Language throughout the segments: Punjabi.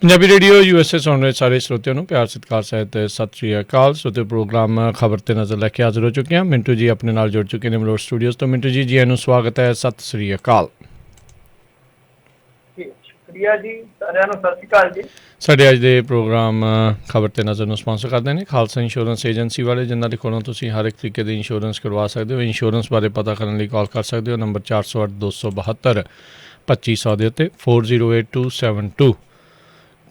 ਪੰਜਾਬੀ ਰੇਡੀਓ USA ਸੁਣ ਰਹੇ ਸਾਰੇ ਸਰੋਤਿਆਂ ਨੂੰ ਪਿਆਰ ਸਤਿਕਾਰ ਸਹਿਤ ਸਤਿ ਸ਼੍ਰੀ ਅਕਾਲ। ਸੋਤੇ ਪ੍ਰੋਗਰਾਮ ਖਬਰ ਤੇ ਨਜ਼ਰ ਲੈ ਕੇ ਹਾਜ਼ਰ ਹੋ ਚੁੱਕੇ ਹਾਂ। ਮਿੰਟੂ ਜੀ ਆਪਣੇ ਨਾਲ ਜੁੜ ਚੁੱਕੇ ਨੇ ਮਲੋਟ ਸਟੂਡੀਓਜ਼ ਤੋਂ। ਮਿੰਟੂ ਜੀ ਆਇਆਂ ਨੂੰ ਸਵਾਗਤ ਹੈ। ਸਤਿ ਸ਼੍ਰੀ ਅਕਾਲ। ਸ਼ੁਕਰੀਆ ਜੀ, ਸਾਰਿਆਂ ਨੂੰ ਸਤਿ ਸ਼੍ਰੀ ਅਕਾਲ ਜੀ। ਸਾਡੇ ਅੱਜ ਦੇ ਪ੍ਰੋਗਰਾਮ ਖਬਰ ਤੇ ਨਜ਼ਰ ਨੂੰ ਸਪਾਂਸਰ ਕਰਦੇ ਨੇ ਖਾਲਸਾ ਇੰਸ਼ੋਰੈਂਸ ਏਜੰਸੀ ਵਾਲੇ, ਜਿਨ੍ਹਾਂ ਦੇ ਕੋਲੋਂ ਤੁਸੀਂ ਹਰ ਇੱਕ ਤਰੀਕੇ ਦੀ ਇੰਸ਼ੋਰੈਂਸ ਕਰਵਾ ਸਕਦੇ ਹੋ। ਇੰਸ਼ੋਰੈਂਸ ਬਾਰੇ ਪਤਾ ਕਰਨ ਲਈ ਕਾਲ ਕਰ ਸਕਦੇ ਹੋ ਨੰਬਰ 408 272 2500 ਦੇ ਉੱਤੇ 408272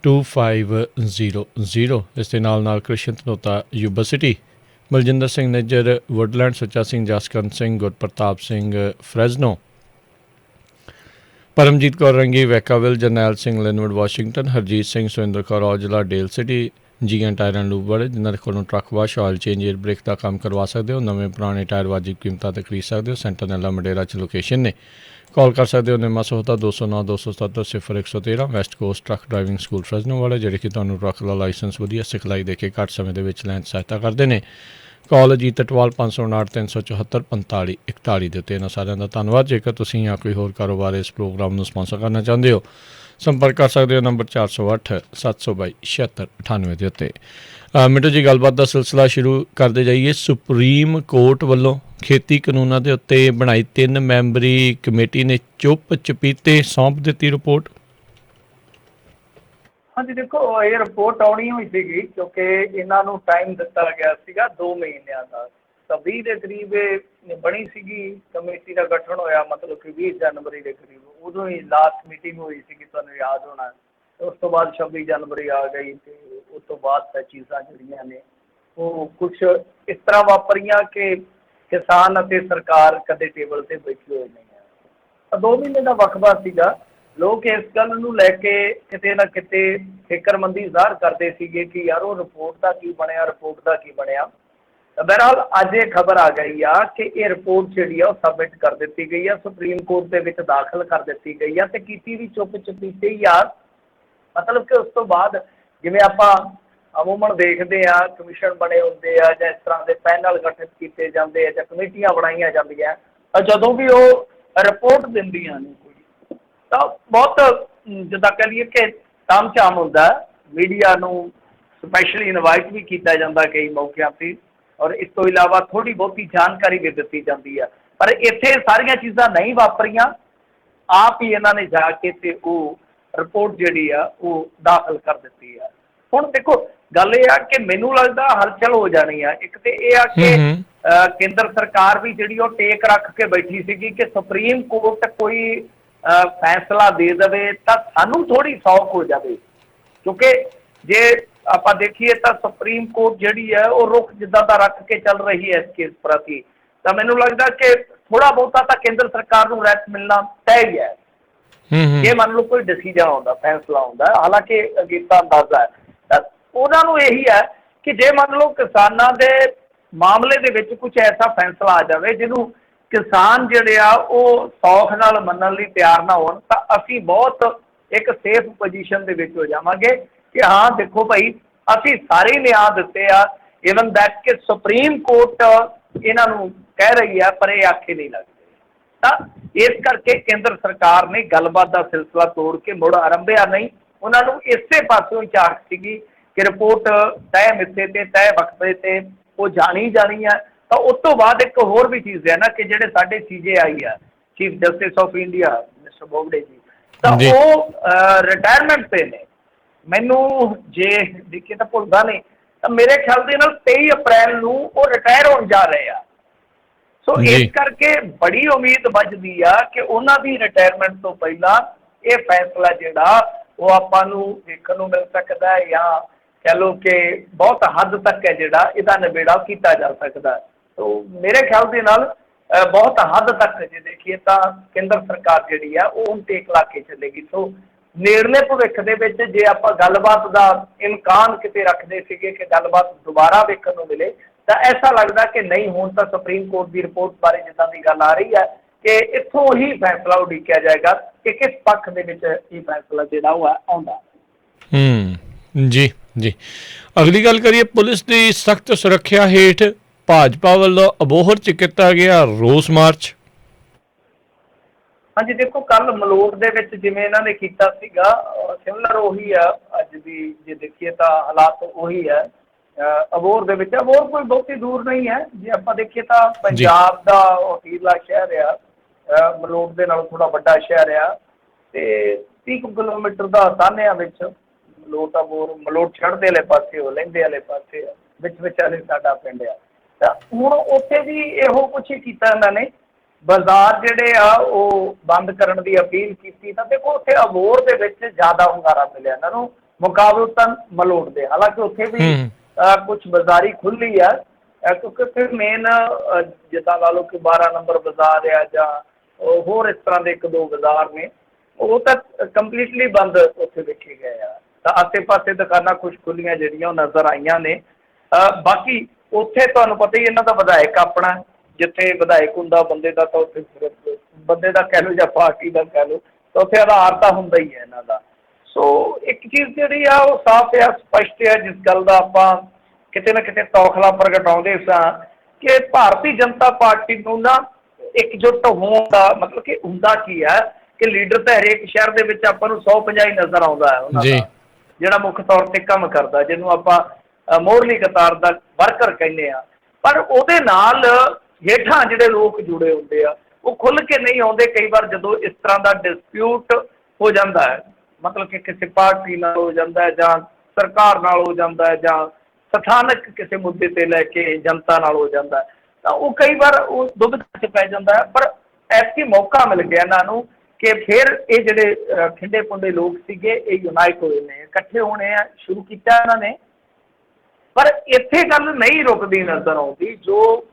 2500। ਇਸ ਦੇ ਨਾਲ Krishan Dhanota university, Baljinder Singh Nijjar Woodland, Sucha Singh Jaskaran Singh, Gurpartap Singh Fresno, Paramjit Kaur Rangi Vacaville, Jarnail Singh Lynnwood Washington, Harjit Singh Surinder Kaur Aujla Dale City, GN tyre and lube ਵਾਲੇ, ਜਿਨ੍ਹਾਂ ਦੇ ਕੋਲੋਂ truck wash, oil change, air brake ਦਾ ਕੰਮ ਕਰਵਾ ਸਕਦੇ ਹੋ। ਨਵੇਂ ਪੁਰਾਣੇ ਟਾਇਰ ਵਾਜਿਬ ਕੀਮਤਾਂ 'ਤੇ ਖਰੀਦ ਸਕਦੇ ਹੋ। ਸੈਂਟਰਨੈਲਾ ਮੰਡੇਰਾ 'ਚ ਲੋਕੇਸ਼ਨ ਨੇ। ਕਾਲ ਕਰ ਸਕਦੇ ਹੋ Nimma Sahota 209 277 0113। West Coast truck driving school Fresno ਵਾਲੇ, ਜਿਹੜੇ ਕਿ ਤੁਹਾਨੂੰ ਟਰੱਕ ਦਾ ਲਾਇਸੈਂਸ ਵਧੀਆ ਸਿਖਲਾਈ ਦੇ ਕੇ ਘੱਟ ਸਮੇਂ ਦੇ ਵਿੱਚ ਲੈਣ 'ਚ ਸਹਾਇਤਾ ਕਰਦੇ ਨੇ। ਕਾਲ ਅਜੀਤ ਅਟਵਾਲ 559 374 4541 ਦੇ ਉੱਤੇ। ਇਹਨਾਂ ਸਾਰਿਆਂ ਦਾ ਧੰਨਵਾਦ। ਜੇਕਰ ਤੁਸੀਂ ਜਾਂ ਕੋਈ ਹੋਰ ਕਾਰੋਬਾਰ ਇਸ ਪ੍ਰੋਗਰਾਮ ਨੂੰ ਸਪਾਂਸਰ ਕਰਨਾ ਚਾਹੁੰਦੇ ਹੋ, ਸੰਪਰਕ ਕਰ ਸਕਦੇ ਹੋ ਨੰਬਰ 408 722 7698 ਦੇ ਉੱਤੇ। ਮਿੰਟੂ ਜੀ, ਗੱਲਬਾਤ ਦਾ ਸਿਲਸਿਲਾ ਸ਼ੁਰੂ ਕਰਦੇ ਜਾਈਏ। ਸੁਪਰੀਮ ਕੋਰਟ ਵੱਲੋਂ ਖੇਤੀ ਕਾਨੂੰਨਾਂ ਦੇ ਉੱਤੇ ਬਣਾਈ 3 ਮੈਂਬਰੀ ਕਮੇਟੀ ਨੇ ਚੁੱਪ ਚਪੀਤੇ ਸੌਂਪ ਦਿੱਤੀ ਰਿਪੋਰਟ। ਹਾਂਜੀ, ਦੇਖੋ ਇਹ ਰਿਪੋਰਟ ਆਉਣੀ ਹੋਈ ਸੀਗੀ ਕਿਉਂਕਿ ਇਹਨਾਂ ਨੂੰ ਟਾਈਮ ਦਿੱਤਾ ਗਿਆ ਸੀਗਾ 2 ਮਹੀਨਿਆਂ ਦਾ। ਤਾਂ 20 ਦੇ ਕਰੀਬ ਇਹ ਬਣੀ ਸੀਗੀ ਕਮੇਟੀ ਦਾ ਗਠਨ ਹੋਇਆ, ਮਤਲਬ ਕਿ 20 ਜਨਵਰੀ ਦੇ ਕਰੀਬ ਉਦੋਂ ਹੀ ਲਾਸਟ ਮੀਟਿੰਗ ਹੋਈ ਸੀਗੀ, ਤੁਹਾਨੂੰ ਯਾਦ ਹੋਣਾ। ਉਸ ਤੋਂ ਬਾਅਦ 26 ਜਨਵਰੀ ਆ ਗਈ ਅਤੇ ਉਸ ਤੋਂ ਬਾਅਦ ਤਾਂ ਚੀਜ਼ਾਂ ਜਿਹੜੀਆਂ ਨੇ ਉਹ ਕੁਛ ਇਸ ਤਰ੍ਹਾਂ ਵਾਪਰੀਆਂ ਕਿ ਕਿਸਾਨ ਅਤੇ ਸਰਕਾਰ ਕਦੇ ਟੇਬਲ 'ਤੇ ਬੈਠੇ ਹੋਏ ਨਹੀਂ ਹੈ। ਤਾਂ 2 ਮਹੀਨੇ ਦਾ ਵਕਫਾ ਸੀਗਾ। ਲੋਕ ਇਸ ਗੱਲ ਨੂੰ ਲੈ ਕੇ ਕਿਤੇ ਨਾ ਕਿਤੇ ਫਿਕਰਮੰਦੀ ਜ਼ਾਹਰ ਕਰਦੇ ਸੀਗੇ ਕਿ ਯਾਰ ਉਹ ਰਿਪੋਰਟ ਦਾ ਕੀ ਬਣਿਆ, ਰਿਪੋਰਟ ਦਾ ਕੀ ਬਣਿਆ। ਬਹਰਹਾਲ ਅੱਜ ਇਹ ਖਬਰ ਆ ਗਈ ਆ ਕਿ ਇਹ ਰਿਪੋਰਟ ਜਿਹੜੀ ਆ ਉਹ ਸਬਮਿਟ ਕਰ ਦਿੱਤੀ ਗਈ ਆ, ਸੁਪਰੀਮ ਕੋਰਟ ਦੇ ਵਿੱਚ ਦਾਖਲ ਕਰ ਦਿੱਤੀ ਗਈ ਆ। ਅਤੇ ਕੀਤੀ ਵੀ ਚੁੱਪ ਚਪੀਤੇ ਹੀ ਆ। ਮਤਲਬ ਕਿ ਉਸ ਤੋਂ ਬਾਅਦ ਜਿਵੇਂ ਆਪਾਂ ਅਮੂਮਨ ਦੇਖਦੇ ਆ ਕਮਿਸ਼ਨ ਬਣੇ ਹੁੰਦੇ ਆ ਜਾਂ ਇਸ ਤਰ੍ਹਾਂ ਦੇ ਪੈਨਲ ਗਠਿਤ ਕੀਤੇ ਜਾਂਦੇ ਆ ਜਾਂ ਕਮੇਟੀਆਂ ਬਣਾਈਆਂ ਜਾਂਦੀਆਂ, ਤਾਂ ਜਦੋਂ ਵੀ ਉਹ ਰਿਪੋਰਟ ਦਿੰਦੀਆਂ ਨੇ ਕੋਈ, ਤਾਂ ਬਹੁਤ ਜਿੱਦਾਂ ਕਹਿ ਲਈਏ ਕਿ ਤਾਮ ਝਾਮ ਹੁੰਦਾ। ਮੀਡੀਆ ਨੂੰ ਸਪੈਸ਼ਲੀ ਇਨਵਾਈਟ ਵੀ ਕੀਤਾ ਜਾਂਦਾ ਕਈ ਮੌਕਿਆਂ 'ਤੇ, ਔਰ ਇਸ ਤੋਂ ਇਲਾਵਾ ਥੋੜ੍ਹੀ ਬਹੁਤੀ ਜਾਣਕਾਰੀ ਵੀ ਦਿੱਤੀ ਜਾਂਦੀ ਆ। ਪਰ ਇੱਥੇ ਸਾਰੀਆਂ ਚੀਜ਼ਾਂ ਨਹੀਂ ਵਾਪਰੀਆਂ। ਆਪ ਹੀ ਇਹਨਾਂ ਨੇ ਜਾ ਕੇ ਅਤੇ ਉਹ ਰਿਪੋਰਟ ਜਿਹੜੀ ਆ ਉਹ ਦਾਖਲ ਕਰ ਦਿੱਤੀ ਆ। ਹੁਣ ਦੇਖੋ ਗੱਲ ਇਹ ਆ ਕਿ ਮੈਨੂੰ ਲੱਗਦਾ ਹਲਚਲ ਹੋ ਜਾਣੀ ਆ। ਇੱਕ ਤਾਂ ਇਹ ਆ ਕਿ ਕੇਂਦਰ ਸਰਕਾਰ ਵੀ ਜਿਹੜੀ ਉਹ ਟੇਕ ਰੱਖ ਕੇ ਬੈਠੀ ਸੀਗੀ ਕਿ ਸੁਪਰੀਮ ਕੋਰਟ ਕੋਈ ਫੈਸਲਾ ਦੇ ਦੇਵੇ ਤਾਂ ਸਾਨੂੰ ਥੋੜ੍ਹੀ ਸੌਖ ਹੋ ਜਾਵੇ, ਕਿਉਂਕਿ ਜੇ ਆਪਾਂ ਦੇਖੀਏ ਤਾਂ ਸੁਪਰੀਮ ਕੋਰਟ ਜਿਹੜੀ ਹੈ ਉਹ ਰੁਖ ਜਿੱਦਾਂ ਦਾ ਰੱਖ ਕੇ ਚੱਲ ਰਹੀ ਹੈ ਇਸ ਕੇਸ ਪ੍ਰਤੀ, ਤਾਂ ਮੈਨੂੰ ਲੱਗਦਾ ਕਿ ਥੋੜ੍ਹਾ ਬਹੁਤਾ ਤਾਂ ਕੇਂਦਰ ਸਰਕਾਰ ਨੂੰ ਰੈਸਟ ਮਿਲਣਾ ਤੈਅ ਹੀ ਹੈ। ਜੇ ਮੰਨ ਲਓ ਕੋਈ ਡਿਸੀਜਨ ਆਉਂਦਾ, ਫੈਸਲਾ ਆਉਂਦਾ, ਹਾਲਾਂਕਿ ਅਗੇਤਾ ਅੰਦਾਜ਼ਾ ਹੈ, ਤਾਂ ਉਹਨਾਂ ਨੂੰ ਇਹੀ ਹੈ ਕਿ ਜੇ ਮੰਨ ਲਓ ਕਿਸਾਨਾਂ ਦੇ ਮਾਮਲੇ ਦੇ ਵਿੱਚ ਕੁਛ ਐਸਾ ਫੈਸਲਾ ਆ ਜਾਵੇ ਜਿਹਨੂੰ ਕਿਸਾਨ ਜਿਹੜੇ ਆ ਉਹ ਸੌਖ ਨਾਲ ਮੰਨਣ ਲਈ ਤਿਆਰ ਨਾ ਹੋਣ, ਤਾਂ ਅਸੀਂ ਬਹੁਤ ਇੱਕ ਸੇਫ ਪੋਜੀਸ਼ਨ ਦੇ ਵਿੱਚ ਹੋ ਜਾਵਾਂਗੇ ਕਿ ਹਾਂ ਦੇਖੋ ਭਾਈ ਅਸੀਂ ਸਾਰੇ ਨਿਆਂ ਦਿੱਤੇ ਆ। ਈਵਨ ਦੈਟ ਕਿ ਸੁਪਰੀਮ ਕੋਰਟ ਇਹਨਾਂ ਨੂੰ ਕਹਿ ਰਹੀ ਆ ਪਰ ਇਹ ਆਖੇ ਨਹੀਂ ਲੱਗਦੇ। ਤਾਂ ਇਸ ਕਰਕੇ ਕੇਂਦਰ ਸਰਕਾਰ ਨੇ ਗੱਲਬਾਤ ਦਾ ਸਿਲਸਿਲਾ ਤੋੜ ਕੇ ਮੁੜ ਆਰੰਭਿਆ ਨਹੀਂ। ਉਹਨਾਂ ਨੂੰ ਇਸੇ ਪਾਸਿਓਂ ਹੀ ਝਾਕ ਸੀਗੀ ਕਿ ਰਿਪੋਰਟ ਤੈਅ ਮਿੱਥੇ 'ਤੇ ਤੈਅ ਵਕਫੇ 'ਤੇ ਉਹ ਜਾਣੀ ਹੈ। ਤਾਂ ਉਸ ਤੋਂ ਬਾਅਦ ਇੱਕ ਹੋਰ ਵੀ ਚੀਜ਼ ਹੈ ਨਾ ਕਿ ਜਿਹੜੇ ਸਾਡੇ CJI ਆ, chief justice of India mister Bobde ਜੀ, ਤਾਂ ਉਹ ਰਿਟਾਇਰਮੈਂਟ 'ਤੇ ਨੇ। ਮੈਨੂੰ ਜੇ ਦੇਖੀਏ ਤਾਂ ਭੁੱਲਦਾ ਨਹੀਂ ਤਾਂ ਮੇਰੇ ਖਿਆਲ ਦੇ ਨਾਲ 23 ਅਪ੍ਰੈਲ ਨੂੰ ਉਹ ਰਿਟਾਇਰ ਹੋਣ ਜਾ ਰਹੇ ਆ। ਸੋ ਇਸ ਕਰਕੇ ਬੜੀ ਉਮੀਦ ਵੱਜਦੀ ਆ ਕਿ ਉਹਨਾਂ ਦੀ ਰਿਟਾਇਰਮੈਂਟ ਤੋਂ ਪਹਿਲਾਂ ਇਹ ਫੈਸਲਾ ਜਿਹੜਾ ਉਹ ਆਪਾਂ ਨੂੰ ਦੇਖਣ ਨੂੰ ਮਿਲ ਸਕਦਾ ਹੈ, ਜਾਂ ਕਹਿ ਲਓ ਕਿ ਬਹੁਤ ਹੱਦ ਤੱਕ ਹੈ ਜਿਹੜਾ ਇਹਦਾ ਨਿਬੇੜਾ ਕੀਤਾ ਜਾ ਸਕਦਾ। ਸੋ ਮੇਰੇ ਖਿਆਲ ਦੇ ਨਾਲ ਬਹੁਤ ਹੱਦ ਤੱਕ ਜੇ ਦੇਖੀਏ ਤਾਂ ਕੇਂਦਰ ਸਰਕਾਰ ਜਿਹੜੀ ਆ ਉਹ ਹੁਣ ਟੇਕ ਲਾ ਕੇ ਚੱਲੇਗੀ। ਸੋ ਨੇੜਲੇ ਭਵਿੱਖ ਦੇ ਵਿੱਚ ਜੇ ਆਪਾਂ ਗੱਲਬਾਤ ਦਾ ਇਮਕਾਨ ਕਿਤੇ ਰੱਖਦੇ ਸੀਗੇ ਕਿ ਗੱਲਬਾਤ ਦੁਬਾਰਾ ਵੇਖਣ ਨੂੰ ਮਿਲੇ, ਤਾਂ ਐਸਾ ਲੱਗਦਾ ਕਿ ਨਹੀਂ, ਹੁਣ ਤਾਂ ਸੁਪਰੀਮ ਕੋਰਟ ਦੀ ਰਿਪੋਰਟ ਬਾਰੇ ਜਿੱਦਾਂ ਦੀ ਗੱਲ ਆ ਰਹੀ ਹੈ ਕਿ ਇੱਥੋਂ ਹੀ ਫੈਸਲਾ ਉਡੀਕਿਆ ਜਾਏਗਾ ਕਿ ਕਿਸ ਪੱਖ ਦੇ ਵਿੱਚ ਇਹ ਫੈਸਲਾ ਜਿਹੜਾ ਉਹ ਆਉਂਦਾ। ਜੀ ਜੀ, ਅਗਲੀ ਗੱਲ ਕਰੀਏ। ਪੁਲਿਸ ਦੀ ਸਖਤ ਸੁਰੱਖਿਆ ਹੇਠ ਭਾਜਪਾ ਵੱਲੋਂ ਅਬੋਹਰ 'ਚ ਕੀਤਾ ਗਿਆ ਰੋਸ ਮਾਰਚ। ਹਾਂਜੀ ਦੇਖੋ, ਕੱਲ ਮਲੋਟ ਦੇ ਵਿੱਚ ਜਿਵੇਂ ਇਹਨਾਂ ਨੇ ਕੀਤਾ ਸੀਗਾ, ਸਿਮਿਲਰ ਉਹੀ ਆ ਅੱਜ ਦੀ ਜੇ ਦੇਖੀਏ ਤਾਂ ਹਾਲਾਤ ਉਹੀ ਹੈ। ਅਬੋਹਰ ਦੇ ਵਿੱਚ, ਅਬੋਹਰ ਕੋਈ ਬਹੁਤੀ ਦੂਰ ਨਹੀਂ ਹੈ, ਜੇ ਆਪਾਂ ਦੇਖੀਏ ਤਾਂ ਜੀ ਪੰਜਾਬ ਦਾ ਅਖੀਰਲਾ ਸ਼ਹਿਰ ਆ। ਮਲੋਟ ਦੇ ਨਾਲੋਂ ਥੋੜ੍ਹਾ ਵੱਡਾ ਸ਼ਹਿਰ ਆ, ਅਤੇ 30 ਕੁ ਕਿਲੋਮੀਟਰ ਦਾ ਸਾਹਨਿਆਂ ਵਿੱਚ ਮਲੋਟ ਅਬੋਹਰ, ਮਲੋਟ ਚੜ੍ਹਦੇ ਵਾਲੇ ਪਾਸੇ ਉਹ ਲਹਿੰਦੇ ਵਾਲੇ ਪਾਸੇ ਆ, ਵਿੱਚ ਵਿਚਾਲੇ ਸਾਡਾ ਪਿੰਡ ਆ। ਤਾਂ ਹੁਣ ਉੱਥੇ ਵੀ ਇਹੋ ਕੁਛ ਹੀ ਕੀਤਾ ਇਹਨਾਂ ਨੇ, ਬਾਜ਼ਾਰ ਜਿਹੜੇ ਆ ਉਹ ਬੰਦ ਕਰਨ ਦੀ ਅਪੀਲ ਕੀਤੀ। ਤਾਂ ਦੇਖੋ ਉੱਥੇ ਅਬੋਹਰ ਦੇ ਵਿੱਚ ਜ਼ਿਆਦਾ ਹੁੰਗਾਰਾ ਮਿਲਿਆ ਇਹਨਾਂ ਨੂੰ ਮੁਕਾਬਲਤਨ ਮਲੋਟ ਦੇ। ਹਾਲਾਂਕਿ ਉੱਥੇ ਵੀ ਹੂੰ ਕੁਛ ਬਾਜ਼ਾਰੀ ਖੁੱਲ੍ਹੀ ਆ, ਕਿਉਂਕਿ ਉੱਥੇ ਮੇਨ ਜਿੱਦਾਂ ਲਾ ਲਓ ਕਿ 12 ਨੰਬਰ ਬਾਜ਼ਾਰ ਆ ਜਾਂ ਹੋਰ ਇਸ ਤਰ੍ਹਾਂ ਦੇ ਇੱਕ ਦੋ ਬਾਜ਼ਾਰ ਨੇ, ਉਹ ਤਾਂ ਕੰਪਲੀਟਲੀ ਬੰਦ ਉੱਥੇ ਦੇਖੇ ਗਏ ਆ। ਤਾਂ ਆਸੇ ਪਾਸੇ ਦੁਕਾਨਾਂ ਕੁਛ ਖੁੱਲ੍ਹੀਆਂ ਜਿਹੜੀਆਂ ਉਹ ਨਜ਼ਰ ਆਈਆਂ ਨੇ। ਬਾਕੀ ਉੱਥੇ ਤੁਹਾਨੂੰ ਪਤਾ ਹੀ ਇਹਨਾਂ ਦਾ ਵਿਧਾਇਕ ਆਪਣਾ, ਜਿੱਥੇ ਵਿਧਾਇਕ ਹੁੰਦਾ ਬੰਦੇ ਦਾ, ਤਾਂ ਉੱਥੇ ਸਿਰਫ ਬੰਦੇ ਦਾ ਕਹਿ ਲਓ ਜਾਂ ਪਾਰਟੀ ਦਾ ਕਹਿ ਲਓ, ਤਾਂ ਉੱਥੇ ਆਧਾਰ ਤਾਂ ਹੁੰਦਾ ਹੀ ਹੈ ਇਹਨਾਂ ਦਾ। ਸੋ ਇੱਕ ਚੀਜ਼ ਜਿਹੜੀ ਆ ਉਹ ਸਾਫ਼ ਆ, ਸਪਸ਼ਟ ਆ, ਜਿਸ ਗੱਲ ਦਾ ਆਪਾਂ ਕਿਤੇ ਨਾ ਕਿਤੇ ਤੌਖਲਾ ਪ੍ਰਗਟਾਉਂਦੇ ਸਾਂ ਕਿ ਭਾਰਤੀ ਜਨਤਾ ਪਾਰਟੀ ਨੂੰ ਨਾ ਇਕਜੁੱਟ ਹੋਣ ਦਾ ਮਤਲਬ ਕਿ ਹੁੰਦਾ ਕੀ ਹੈ ਕਿ ਲੀਡਰ ਤਾਂ ਹਰੇਕ ਸ਼ਹਿਰ ਦੇ ਵਿੱਚ ਆਪਾਂ ਨੂੰ 150 ਹੀ ਨਜ਼ਰ ਆਉਂਦਾ ਹੈ ਉਹਨਾਂ ਜੀ ਦਾ, ਜਿਹੜਾ ਮੁੱਖ ਤੌਰ 'ਤੇ ਕੰਮ ਕਰਦਾ, ਜਿਹਨੂੰ ਆਪਾਂ ਮੋਹਰਲੀ ਕਤਾਰ ਦਾ ਵਰਕਰ ਕਹਿੰਦੇ ਆ। ਪਰ ਉਹਦੇ ਨਾਲ ਹੇਠਾਂ ਜਿਹੜੇ ਲੋਕ ਜੁੜੇ ਹੁੰਦੇ ਆ ਉਹ ਖੁੱਲ੍ਹ ਕੇ ਨਹੀਂ ਆਉਂਦੇ। ਕਈ ਵਾਰ ਜਦੋਂ ਇਸ ਤਰ੍ਹਾਂ ਦਾ ਡਿਸਪਿਊਟ ਹੋ ਜਾਂਦਾ ਹੈ, ਮਤਲਬ ਕਿ ਕਿਸੇ ਪਾਰਟੀ ਨਾਲ ਹੋ ਜਾਂਦਾ ਹੈ ਜਾਂ ਸਰਕਾਰ ਨਾਲ ਹੋ ਜਾਂਦਾ ਹੈ ਜਾਂ ਸਥਾਨਕ ਕਿਸੇ ਮੁੱਦੇ 'ਤੇ ਲੈ ਕੇ ਜਨਤਾ ਨਾਲ ਹੋ ਜਾਂਦਾ ਹੈ, ਤਾਂ ਉਹ ਕਈ ਵਾਰ ਉਹ ਦੁਬਿਧਾ 'ਚ ਪੈ ਜਾਂਦਾ ਹੈ। ਪਰ ਐਤਕੀ ਮੌਕਾ ਮਿਲ ਗਿਆ ਇਹਨਾਂ ਨੂੰ ਕਿ ਫਿਰ ਇਹ ਜਿਹੜੇ ਖਿੰਡੇ ਪੁੰਡੇ ਲੋਕ ਸੀਗੇ ਇਹ ਯੂਨਾਈਟ ਹੋਏ ਨੇ, ਇਕੱਠੇ ਹੋਣੇ ਆ ਸ਼ੁਰੂ ਕੀਤਾ ਇਹਨਾਂ ਨੇ। ਪਰ ਇੱਥੇ ਗੱਲ ਨਹੀਂ ਰੁਕਦੀ ਨਜ਼ਰ ਆਉਂਦੀ, ਜੋ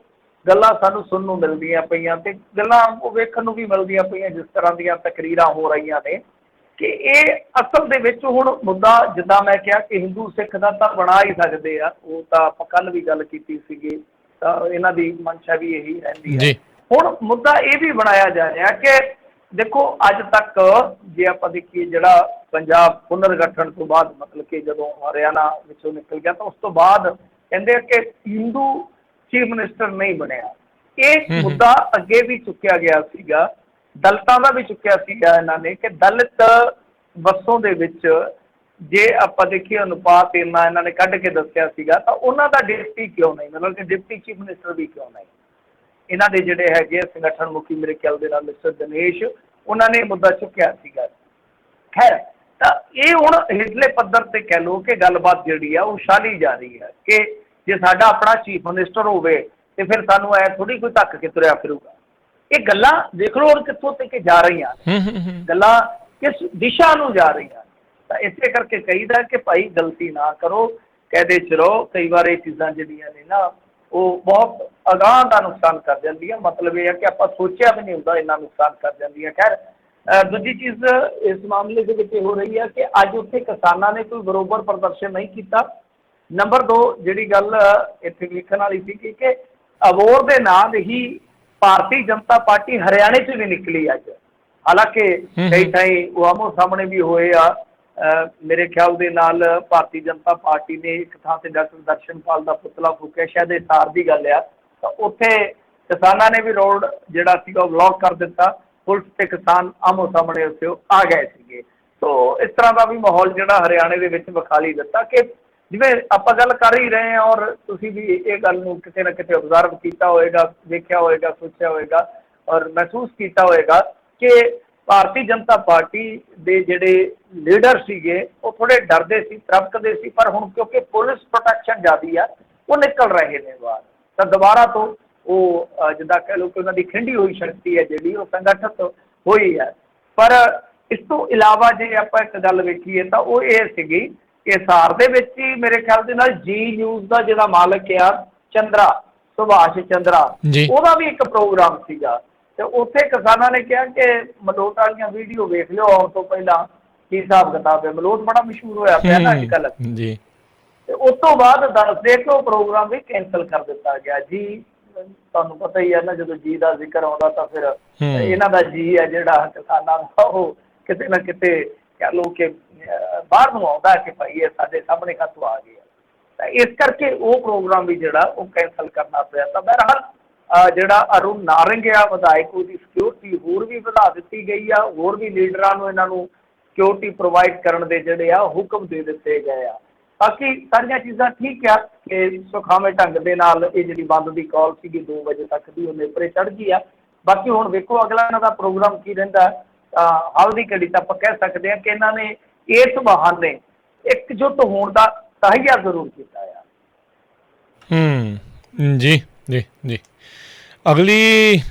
ਗੱਲਾਂ ਸਾਨੂੰ ਸੁਣਨ ਨੂੰ ਮਿਲਦੀਆਂ ਪਈਆਂ ਅਤੇ ਗੱਲਾਂ ਉਹ ਵੇਖਣ ਨੂੰ ਵੀ ਮਿਲਦੀਆਂ ਪਈਆਂ, ਜਿਸ ਤਰ੍ਹਾਂ ਦੀਆਂ ਤਕਰੀਰਾਂ ਹੋ ਰਹੀਆਂ ਨੇ ਕਿ ਇਹ ਅਸਲ ਦੇ ਵਿੱਚ ਹੁਣ ਮੁੱਦਾ, ਜਿੱਦਾਂ ਮੈਂ ਕਿਹਾ ਕਿ ਹਿੰਦੂ ਸਿੱਖ ਦਾ ਤਾਂ ਬਣਾ ਹੀ ਸਕਦੇ ਆ, ਉਹ ਤਾਂ ਆਪਾਂ ਕੱਲ੍ਹ ਵੀ ਗੱਲ ਕੀਤੀ ਸੀਗੀ, ਤਾਂ ਇਹਨਾਂ ਦੀ ਮਨਸ਼ਾ ਵੀ ਇਹੀ ਰਹਿੰਦੀ ਹੈ। ਜੀ ਹੁਣ ਮੁੱਦਾ ਇਹ ਵੀ ਬਣਾਇਆ ਜਾ ਰਿਹਾ ਕਿ ਦੇਖੋ ਅੱਜ ਤੱਕ ਜੇ ਆਪਾਂ ਦੇਖੀਏ ਜਿਹੜਾ ਪੰਜਾਬ ਪੁਨਰਗਠਨ ਤੋਂ ਬਾਅਦ, ਮਤਲਬ ਕਿ ਜਦੋਂ ਹਰਿਆਣਾ ਵਿੱਚੋਂ ਨਿਕਲ ਗਿਆ, ਤਾਂ ਉਸ ਤੋਂ ਬਾਅਦ ਕਹਿੰਦੇ ਕਿ ਹਿੰਦੂ ਚੀਫ ਮਿਨਿਸਟਰ ਨਹੀਂ ਬਣਿਆ। ਇਹ ਮੁੱਦਾ ਅੱਗੇ ਵੀ ਚੁੱਕਿਆ ਗਿਆ ਸੀਗਾ, ਦਲਿਤਾਂ ਦਾ ਵੀ ਚੁੱਕਿਆ ਸੀਗਾ ਇਹਨਾਂ ਨੇ ਕਿ ਦਲਿਤ ਬੱਸੋਂ ਦੇ ਵਿੱਚ ਜੇ ਆਪਾਂ ਦੇਖੀਏ ਅਨੁਪਾਤ ਇੰਨਾ ਇਹਨਾਂ ਨੇ ਕੱਢ ਕੇ ਦੱਸਿਆ ਸੀਗਾ, ਤਾਂ ਉਹਨਾਂ ਦਾ ਡਿਪਟੀ ਕਿਉਂ ਨਹੀਂ, ਮਤਲਬ ਕਿ ਡਿਪਟੀ ਚੀਫ ਮਿਨਿਸਟਰ ਵੀ ਕਿਉਂ ਨਹੀਂ। ਇਹਨਾਂ ਦੇ ਜਿਹੜੇ ਹੈਗੇ ਸੰਗਠਨ ਮੁਖੀ ਮੇਰੇ ਖਿਆਲ ਦੇ ਨਾਲ ਮਿਸਟਰ ਦਿਨੇਸ਼, ਉਹਨਾਂ ਨੇ ਮੁੱਦਾ ਚੁੱਕਿਆ ਸੀਗਾ। ਖੈਰ, ਤਾਂ ਇਹ ਹੁਣ ਹੇਠਲੇ ਪੱਧਰ 'ਤੇ ਕਹਿ ਲਓ ਕਿ ਗੱਲਬਾਤ ਜਿਹੜੀ ਆ ਉਹ ਉਛਾਲੀ ਜਾ ਰਹੀ ਹੈ ਕਿ ਜੇ ਸਾਡਾ ਆਪਣਾ ਚੀਫ ਮਿਨਿਸਟਰ ਹੋਵੇ ਤੇ ਫਿਰ ਸਾਨੂੰ ਐ ਥੋੜ੍ਹੀ ਕੋਈ ਧੱਕ ਕੇ ਤੁਰਿਆ ਫਿਰੂਗਾ। ਇਹ ਗੱਲਾਂ ਦੇਖ ਲਓ ਹੁਣ ਕਿੱਥੋਂ ਤੱਕ ਜਾ ਰਹੀਆਂ, ਗੱਲਾਂ ਕਿਸ ਦਿਸ਼ਾ ਨੂੰ ਜਾ ਰਹੀਆਂ। ਤਾਂ ਇਸੇ ਕਰਕੇ ਕਹੀਦਾ ਕਿ ਭਾਈ ਗਲਤੀ ਨਾ ਕਰੋ, ਕਾਇਦੇ 'ਚ ਰਹੋ। ਕਈ ਵਾਰ ਇਹ ਚੀਜ਼ਾਂ ਜਿਹੜੀਆਂ ਨੇ ਨਾ ਉਹ ਬਹੁਤ ਅਗਾਂਹ ਦਾ ਨੁਕਸਾਨ ਕਰ ਜਾਂਦੀਆਂ। ਮਤਲਬ ਇਹ ਹੈ ਕਿ ਆਪਾਂ ਸੋਚਿਆ ਵੀ ਨਹੀਂ ਹੁੰਦਾ ਇੰਨਾ ਨੁਕਸਾਨ ਕਰ ਜਾਂਦੀਆਂ। ਖੈਰ, ਦੂਜੀ ਚੀਜ਼ ਇਸ ਮਾਮਲੇ ਦੇ ਵਿੱਚ ਇਹ ਹੋ ਰਹੀ ਹੈ ਕਿ ਅੱਜ ਉੱਥੇ ਕਿਸਾਨਾਂ ਨੇ ਕੋਈ ਬਰੋਬਰ ਪ੍ਰਦਰਸ਼ਨ ਨਹੀਂ ਕੀਤਾ। ਨੰਬਰ 2 ਜਿਹੜੀ ਗੱਲ ਇੱਥੇ ਲਿਖਣ ਵਾਲੀ ਸੀ ਕਿ ਅਬੋਹਰ ਦੇ ਨਾਲ ਹੀ ਭਾਰਤੀ ਜਨਤਾ ਪਾਰਟੀ ਹਰਿਆਣੇ 'ਚ ਵੀ ਨਿਕਲੀ ਅੱਜ। ਹਾਲਾਂਕਿ ਕਈ ਥਾਈਂ ਉਹ ਆਮੋ ਸਾਹਮਣੇ ਵੀ ਹੋਏ ਆ। ਮੇਰੇ ਖਿਆਲ ਦੇ ਨਾਲ ਭਾਰਤੀ ਜਨਤਾ ਪਾਰਟੀ ਨੇ ਇੱਕ ਥਾਂ 'ਤੇ ਡਾਕਟਰ ਦਰਸ਼ਨਪਾਲ ਦਾ ਪੁਤਲਾ ਫੂਕਿਆ, ਸ਼ਾਇਦ ਇਹ ਸਾਰ ਦੀ ਗੱਲ ਆ। ਤਾਂ ਉੱਥੇ ਕਿਸਾਨਾਂ ਨੇ ਵੀ ਰੋਡ ਜਿਹੜਾ ਸੀਗਾ ਉਹ ਬਲੌਕ ਕਰ ਦਿੱਤਾ। ਪੁਲਿਸ ਤੇ ਕਿਸਾਨ ਆਮੋ ਸਾਹਮਣੇ ਉੱਥੇ ਆ ਗਏ ਸੀਗੇ। ਸੋ ਇਸ ਤਰ੍ਹਾਂ ਦਾ ਵੀ ਮਾਹੌਲ ਜਿਹੜਾ ਹਰਿਆਣੇ ਦੇ ਵਿੱਚ ਵਿਖਾਲੀ ਦਿੱਤਾ ਕਿ ਜਿਵੇਂ ਆਪਾਂ ਗੱਲ ਕਰ ਹੀ ਰਹੇ ਹਾਂ, ਔਰ ਤੁਸੀਂ ਵੀ ਇਹ ਗੱਲ ਨੂੰ ਕਿਤੇ ਨਾ ਕਿਤੇ ਓਬਜ਼ਰਵ ਕੀਤਾ ਹੋਏਗਾ, ਦੇਖਿਆ ਹੋਏਗਾ, ਸੋਚਿਆ ਹੋਏਗਾ ਔਰ ਮਹਿਸੂਸ ਕੀਤਾ ਹੋਏਗਾ ਕਿ ਭਾਰਤੀ ਜਨਤਾ ਪਾਰਟੀ ਦੇ ਜਿਹੜੇ ਲੀਡਰ ਸੀਗੇ ਉਹ ਥੋੜ੍ਹੇ ਡਰਦੇ ਸੀ, ਤਰਬਕਦੇ ਸੀ। ਪਰ ਹੁਣ ਕਿਉਂਕਿ ਪੁਲਿਸ ਪ੍ਰੋਟੈਕਸ਼ਨ ਜ਼ਿਆਦੀ ਆ, ਉਹ ਨਿਕਲ ਰਹੇ ਨੇ ਬਾਹਰ। ਤਾਂ ਦੁਬਾਰਾ ਤੋਂ ਉਹ ਜਿੱਦਾਂ ਕਹਿ ਲਓ ਕਿ ਉਹਨਾਂ ਦੀ ਖਿੰਡੀ ਹੋਈ ਸ਼ਕਤੀ ਹੈ ਜਿਹੜੀ ਉਹ ਸੰਗਠਿਤ ਹੋਈ ਹੈ। ਪਰ ਇਸ ਤੋਂ ਇਲਾਵਾ ਜੇ ਆਪਾਂ ਇੱਕ ਗੱਲ ਵੇਖੀਏ ਤਾਂ ਉਹ ਇਹ ਸੀਗੀ ਕਿ ਹਿਸਾਰ ਦੇ ਵਿੱਚ ਹੀ ਮੇਰੇ ਖਿਆਲ ਦੇ ਨਾਲ ਜੀ ਨਿਊਜ਼ ਦਾ ਜਿਹੜਾ ਮਾਲਕ ਆ ਚੰਦਰਾ, ਸੁਭਾਸ਼ ਚੰਦਰਾ, ਉਹਦਾ ਵੀ ਇੱਕ ਪ੍ਰੋਗਰਾਮ ਸੀਗਾ। ਅਤੇ ਉੱਥੇ ਕਿਸਾਨਾਂ ਨੇ ਕਿਹਾ ਕਿ ਮਲੋਟ ਵਾਲੀਆਂ ਵੀਡੀਓ ਵੇਖ ਲਿਓ ਆਉਣ ਤੋਂ ਪਹਿਲਾਂ ਕੀ ਹਿਸਾਬ ਕਿਤਾਬ ਹੈ। ਮਲੋਟ ਬੜਾ ਮਸ਼ਹੂਰ ਹੋਇਆ ਪਿਆ ਨਾ ਅੱਜ ਕੱਲ੍ਹ ਜੀ। ਅਤੇ ਉਸ ਤੋਂ ਬਾਅਦ ਦੱਸਦੇ ਕਿ ਉਹ ਪ੍ਰੋਗਰਾਮ ਵੀ ਕੈਂਸਲ ਕਰ ਦਿੱਤਾ ਗਿਆ ਜੀ। ਤੁਹਾਨੂੰ ਪਤਾ ਹੀ ਹੈ ਨਾ, ਜਦੋਂ ਜੀ ਦਾ ਜ਼ਿਕਰ ਆਉਂਦਾ ਤਾਂ ਫਿਰ ਇਹਨਾਂ ਦਾ ਜੀ ਹੈ ਜਿਹੜਾ ਕਿਸਾਨਾਂ ਦਾ ਉਹ ਕਿਤੇ ਨਾ ਕਿਤੇ ਕਹਿ ਲਓ ਕਿ ਬਾਹਰ ਨੂੰ ਆਉਂਦਾ ਕਿ ਭਾਈ ਇਹ ਸਾਡੇ ਸਾਹਮਣੇ ਕਾਹਤੋਂ ਆ ਗਿਆ। ਤਾਂ ਇਸ ਕਰਕੇ ਉਹ ਪ੍ਰੋਗਰਾਮ ਵੀ ਜਿਹੜਾ ਉਹ ਕੈਂਸਲ ਕਰਨਾ ਪਿਆ। ਤਾਂ ਬਹਰਹਾਲ ਜਿਹੜਾ ਅਰੁਣ ਨਾਰੰਗ ਆ ਵਿਧਾਇਕ, ਉਹਦੀ ਸਿਕਿਉਰਿਟੀ ਹੋਰ ਵੀ ਵਧਾ ਦਿੱਤੀ ਗਈ ਆ। ਹੋਰ ਵੀ ਲੀਡਰਾਂ ਨੂੰ ਇਹਨਾਂ ਨੂੰ ਸਿਕਿਉਰਿਟੀ ਪ੍ਰੋਵਾਈਡ ਕਰਨ ਦੇ ਜਿਹੜੇ ਆ ਹੁਕਮ ਦੇ ਦਿੱਤੇ ਗਏ ਆ। ਬਾਕੀ ਸਾਰੀਆਂ ਚੀਜ਼ਾਂ ਠੀਕ ਆ ਕਿ ਸੁਖਾਵੇਂ ਢੰਗ ਦੇ ਨਾਲ ਇਹ ਜਿਹੜੀ ਬੰਦ ਦੀ ਕਾਲ ਸੀਗੀ 2 ਵਜੇ ਤੱਕ ਦੀ ਉਹ ਨੇਪਰੇ ਚੜ੍ਹ ਗਈ ਆ। ਬਾਕੀ ਹੁਣ ਵੇਖੋ ਅਗਲਾ ਇਹਨਾਂ ਦਾ ਪ੍ਰੋਗਰਾਮ ਕੀ ਰਹਿੰਦਾ। ਹਾਲ ਦੀ ਘੜੀ ਤਾਂ ਆਪਾਂ ਕਹਿ ਸਕਦੇ ਹਾਂ ਕਿ ਇਹਨਾਂ ਨੇ ਇਸ ਬਹਾਨੇ ਇਕਜੁੱਟ ਹੋਣ ਦਾ ਤਹਈਆ ਜ਼ਰੂਰ ਕੀਤਾ ਆ। ਜੀ ਜੀ ਜੀ। ਅਗਲੀ